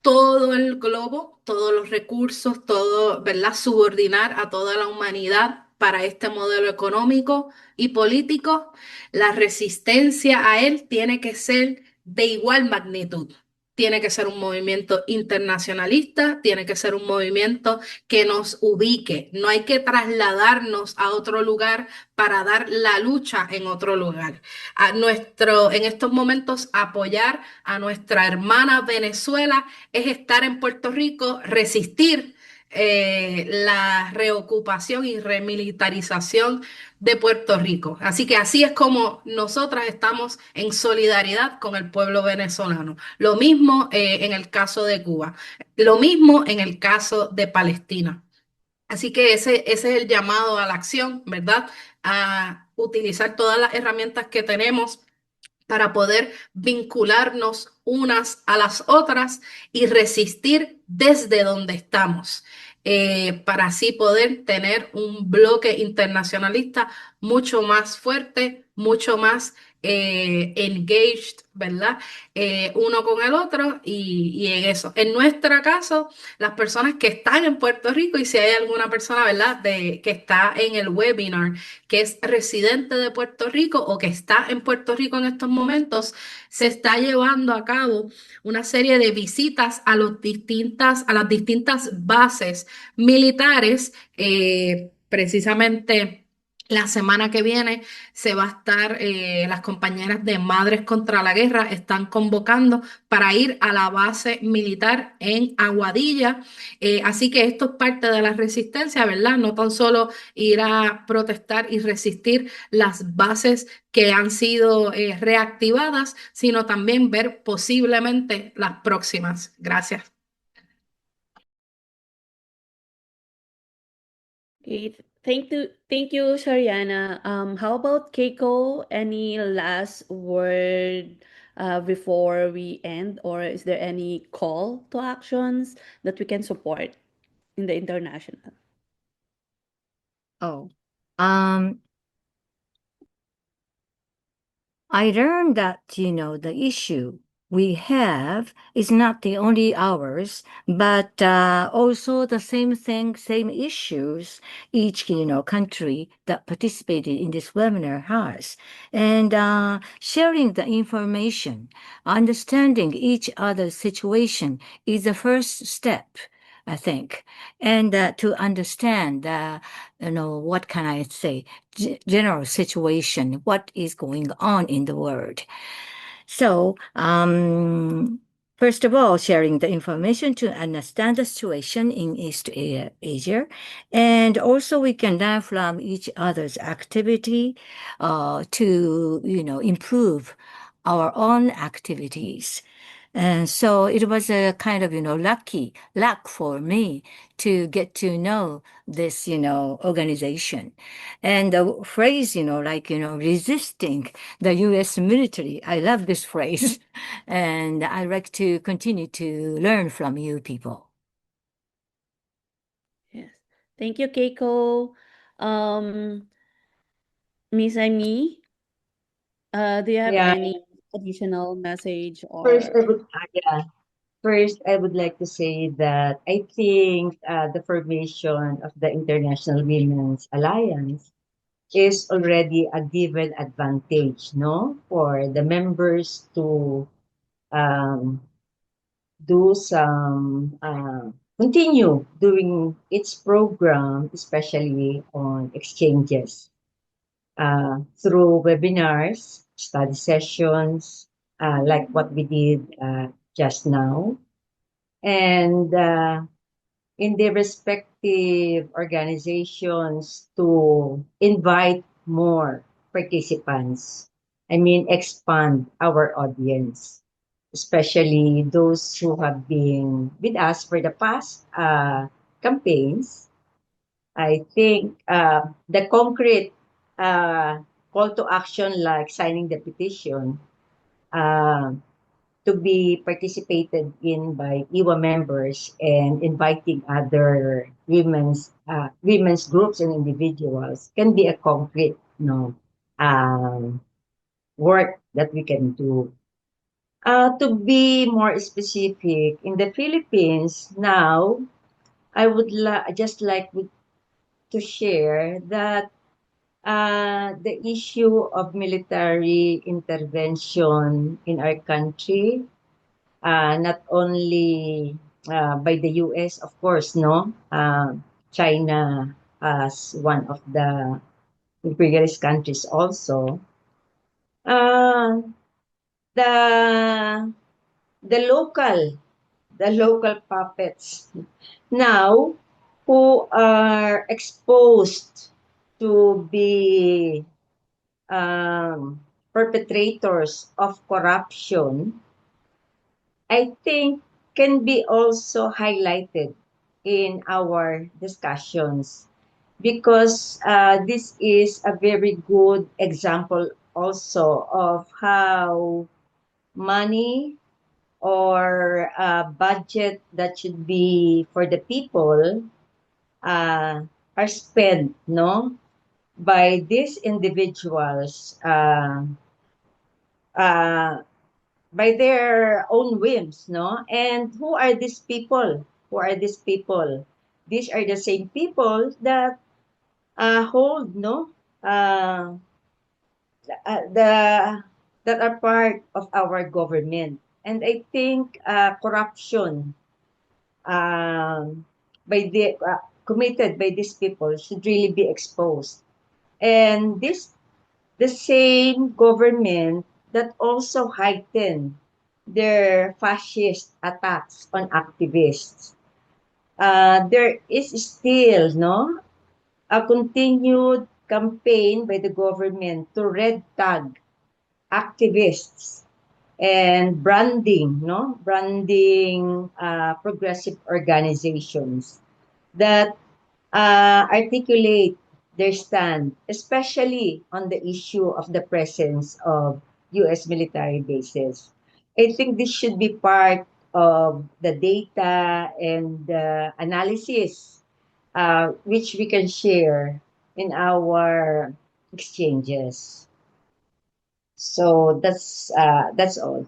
todo el globo, todos los recursos, todo, ¿verdad? Subordinar a toda la humanidad para este modelo económico y político, la resistencia a él tiene que ser de igual magnitud. Tiene que ser un movimiento internacionalista, tiene que ser un movimiento que nos ubique. No hay que trasladarnos a otro lugar para dar la lucha en otro lugar. En estos momentos, apoyar a nuestra hermana Venezuela es estar en Puerto Rico, resistir la reocupación y remilitarización de Puerto Rico. Así que así es como nosotras estamos en solidaridad con el pueblo venezolano. Lo mismo en el caso de Cuba, lo mismo en el caso de Palestina. Así que ese es el llamado a la acción, ¿verdad? A utilizar todas las herramientas que tenemos para poder vincularnos unas a las otras y resistir desde donde estamos, para así poder tener un bloque internacionalista mucho más fuerte, mucho más engaged, ¿verdad? Uno con el otro y en eso. En nuestro caso, las personas que están en Puerto Rico, y si hay alguna persona, ¿verdad?, que está en el webinar, que es residente de Puerto Rico o que está en Puerto Rico en estos momentos, se está llevando a cabo una serie de visitas a las distintas bases militares. Precisamente la semana que viene se va a estar, las compañeras de Madres contra la Guerra están convocando para ir a la base militar en Aguadilla. Así que esto es parte de la resistencia, ¿verdad? No tan solo ir a protestar y resistir las bases que han sido reactivadas, sino también ver posiblemente las próximas. Gracias. Okay, thank you, Shariana. How about Keiko? Any last word before we end, or is there any call to actions that we can support in the international? Oh, um, I learned that, the issue we have is not the only ours, but also the same issues each, country that participated in this webinar has. And sharing the information, understanding each other's situation is the first step, I think. And to understand, what can I say? General situation, what is going on in the world. So, first of all, sharing the information to understand the situation in East Asia. And also we can learn from each other's activity to, improve our own activities. And so it was a kind of, luck for me to get to know this, organization. And the phrase, resisting the U.S. military. I love this phrase. And I like to continue to learn from you people. Yes. Thank you, Keiko. Miss Amy, do you have Yeah. any additional message First, or First, I would like to say that I think the formation of the International Women's Alliance is already a given advantage, no, for the members to um, do some continue doing its program, especially on exchanges through webinars, study sessions, like what we did just now, and in the respective organizations to invite more participants. I mean, expand our audience, especially those who have been with us for the past campaigns. I think the concrete call to action, like signing the petition, uh, to be participated in by IWA members and inviting other women's groups and individuals can be a concrete work that we can do. To be more specific, in the Philippines now, I would just like to share that the issue of military intervention in our country, not only by the US, of course, no, China as one of the imperialist countries also. Uh, the the local the local puppets now who are exposed to be perpetrators of corruption, I think can be also highlighted in our discussions because this is a very good example also of how money or budget that should be for the people uh, are spent, no, by these individuals uh, by their own whims, no? And who are these people? Who are these people? These are the same people that hold, no, the that are part of our government. And I think corruption by the committed by these people should really be exposed. And this the same government that also heighten their fascist attacks on activists. There is still a continued campaign by the government to red tag activists and branding progressive organizations that articulate their stand, especially on the issue of the presence of U.S. military bases. I think this should be part of the data and the analysis which we can share in our exchanges. So that's all.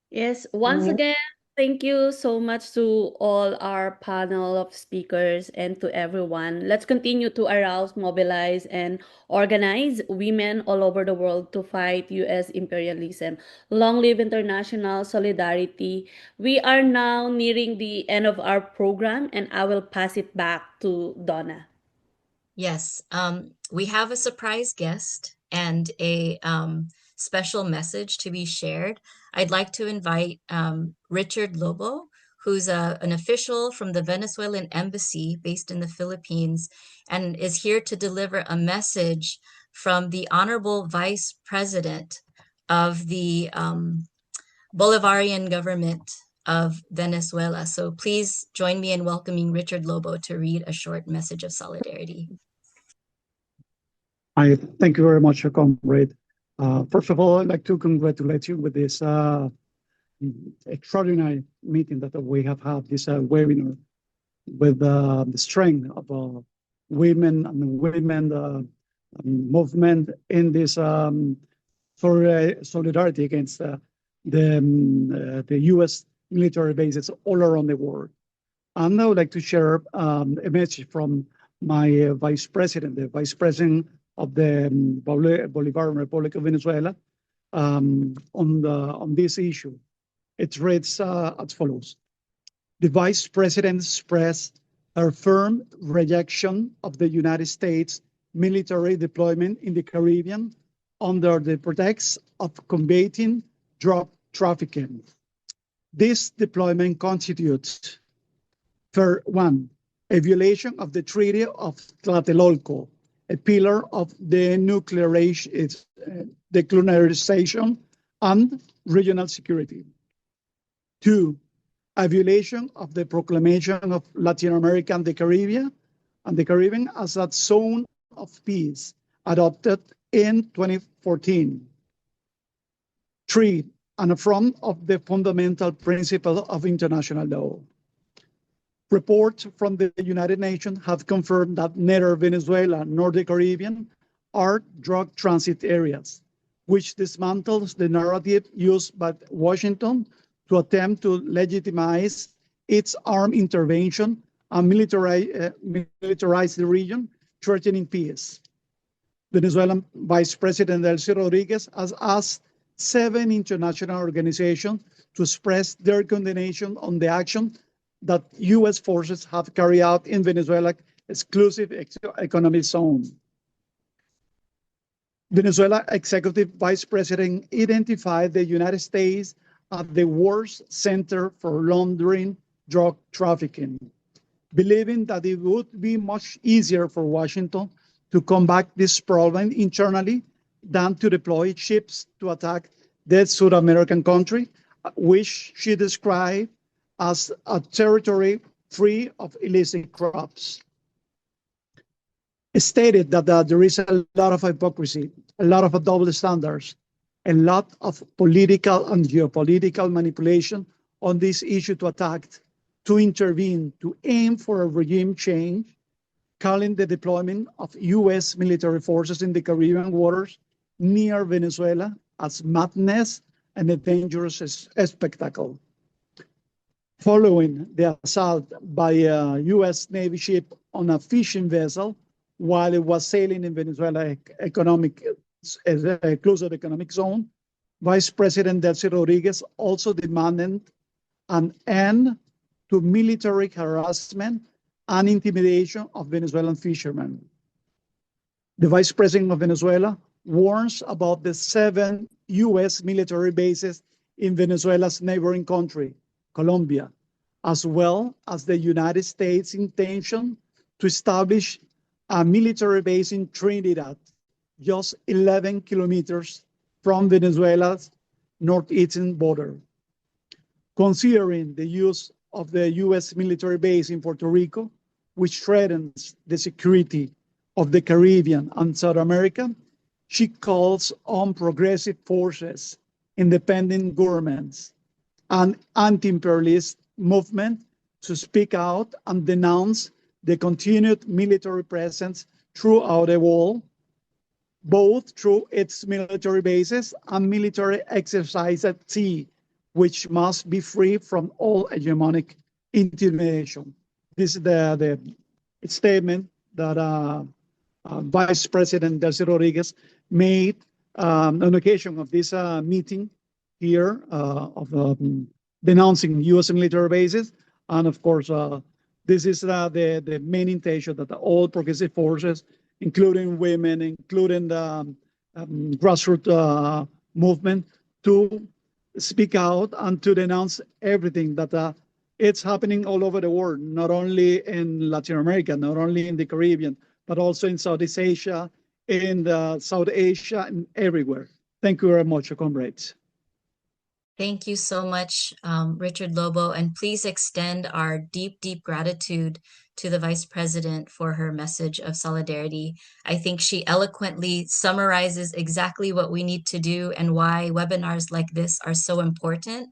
Yes, once Mhm. again, thank you so much to all our panel of speakers and to everyone. Let's continue to arouse, mobilize, and organize women all over the world to fight U.S. imperialism. Long live international solidarity. We are now nearing the end of our program, and I will pass it back to Donna. Yes, we have a surprise guest and a special message to be shared. I'd like to invite Richard Lobo, who's an official from the Venezuelan embassy based in the Philippines, and is here to deliver a message from the Honorable Vice President of the Bolivarian government of Venezuela. So please join me in welcoming Richard Lobo to read a short message of solidarity. I thank you very much, comrade. First of all, I'd like to congratulate you with this extraordinary meeting that we have had, this webinar, with the strength of women and women movement in this solidarity against the U.S. military bases all around the world. And I would like to share a message from my vice president, the vice president of the Bolivarian Republic of Venezuela, on this issue. It reads as follows. The vice president expressed her firm rejection of the United States military deployment in the Caribbean under the pretext of combating drug trafficking. This deployment constitutes, for one, a violation of the Treaty of Tlatelolco, a pillar of the denuclearization and regional security. Two, a violation of the proclamation of Latin America and the Caribbean as a zone of peace adopted in 2014. Three, an affront of the fundamental principle of international law. Reports from the United Nations have confirmed that neither Venezuela nor the Caribbean are drug transit areas, which dismantles the narrative used by Washington to attempt to legitimize its armed intervention and militarize the region, threatening peace. Venezuelan Vice President Delsy Rodriguez has asked 7 international organizations to express their condemnation on the action that U.S. forces have carried out in Venezuela's exclusive economic zone. Venezuela Executive Vice President identified the United States as the worst center for laundering drug trafficking, believing that it would be much easier for Washington to combat this problem internally than to deploy ships to attack that South American country, which she described as a territory free of illicit crops. It stated that there is a lot of hypocrisy, a lot of double standards, a lot of political and geopolitical manipulation on this issue to attack, to intervene, to aim for a regime change, calling the deployment of U.S. military forces in the Caribbean waters near Venezuela as madness and a dangerous spectacle. Following the assault by a U.S. Navy ship on a fishing vessel while it was sailing in Venezuela closed economic zone, Vice President Delsy Rodriguez also demanded an end to military harassment and intimidation of Venezuelan fishermen. The Vice President of Venezuela warns about the 7 U.S. military bases in Venezuela's neighboring country, Colombia, as well as the United States' intention to establish a military base in Trinidad, just 11 kilometers from Venezuela's northeastern border. considering the use of the U.S. military base in Puerto Rico, which threatens the security of the Caribbean and South America, she calls on progressive forces, independent governments, and anti-imperialist movement to speak out and denounce the continued military presence throughout the world, both through its military bases and military exercise at sea, which must be free from all hegemonic intimidation. This is the statement that Vice President Delsy Rodriguez made on occasion of this meeting here of denouncing U.S. military bases. And of course, this is the main intention that all progressive forces, including women, including the grassroots movement, to speak out and to denounce everything that it's happening all over the world, not only in Latin America, not only in the Caribbean, but also in Southeast Asia, in South Asia, and everywhere. Thank you very much, comrades. Thank you so much, Richard Lobo, and please extend our deep, deep gratitude to the Vice President for her message of solidarity. I think she eloquently summarizes exactly what we need to do and why webinars like this are so important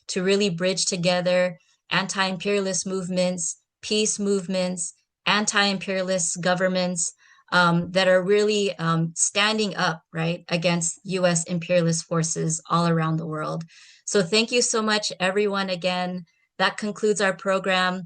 to really bridge together anti-imperialist movements, peace movements, anti-imperialist governments that are really standing up, right, against U.S. imperialist forces all around the world. So thank you so much, everyone, again. That concludes our program.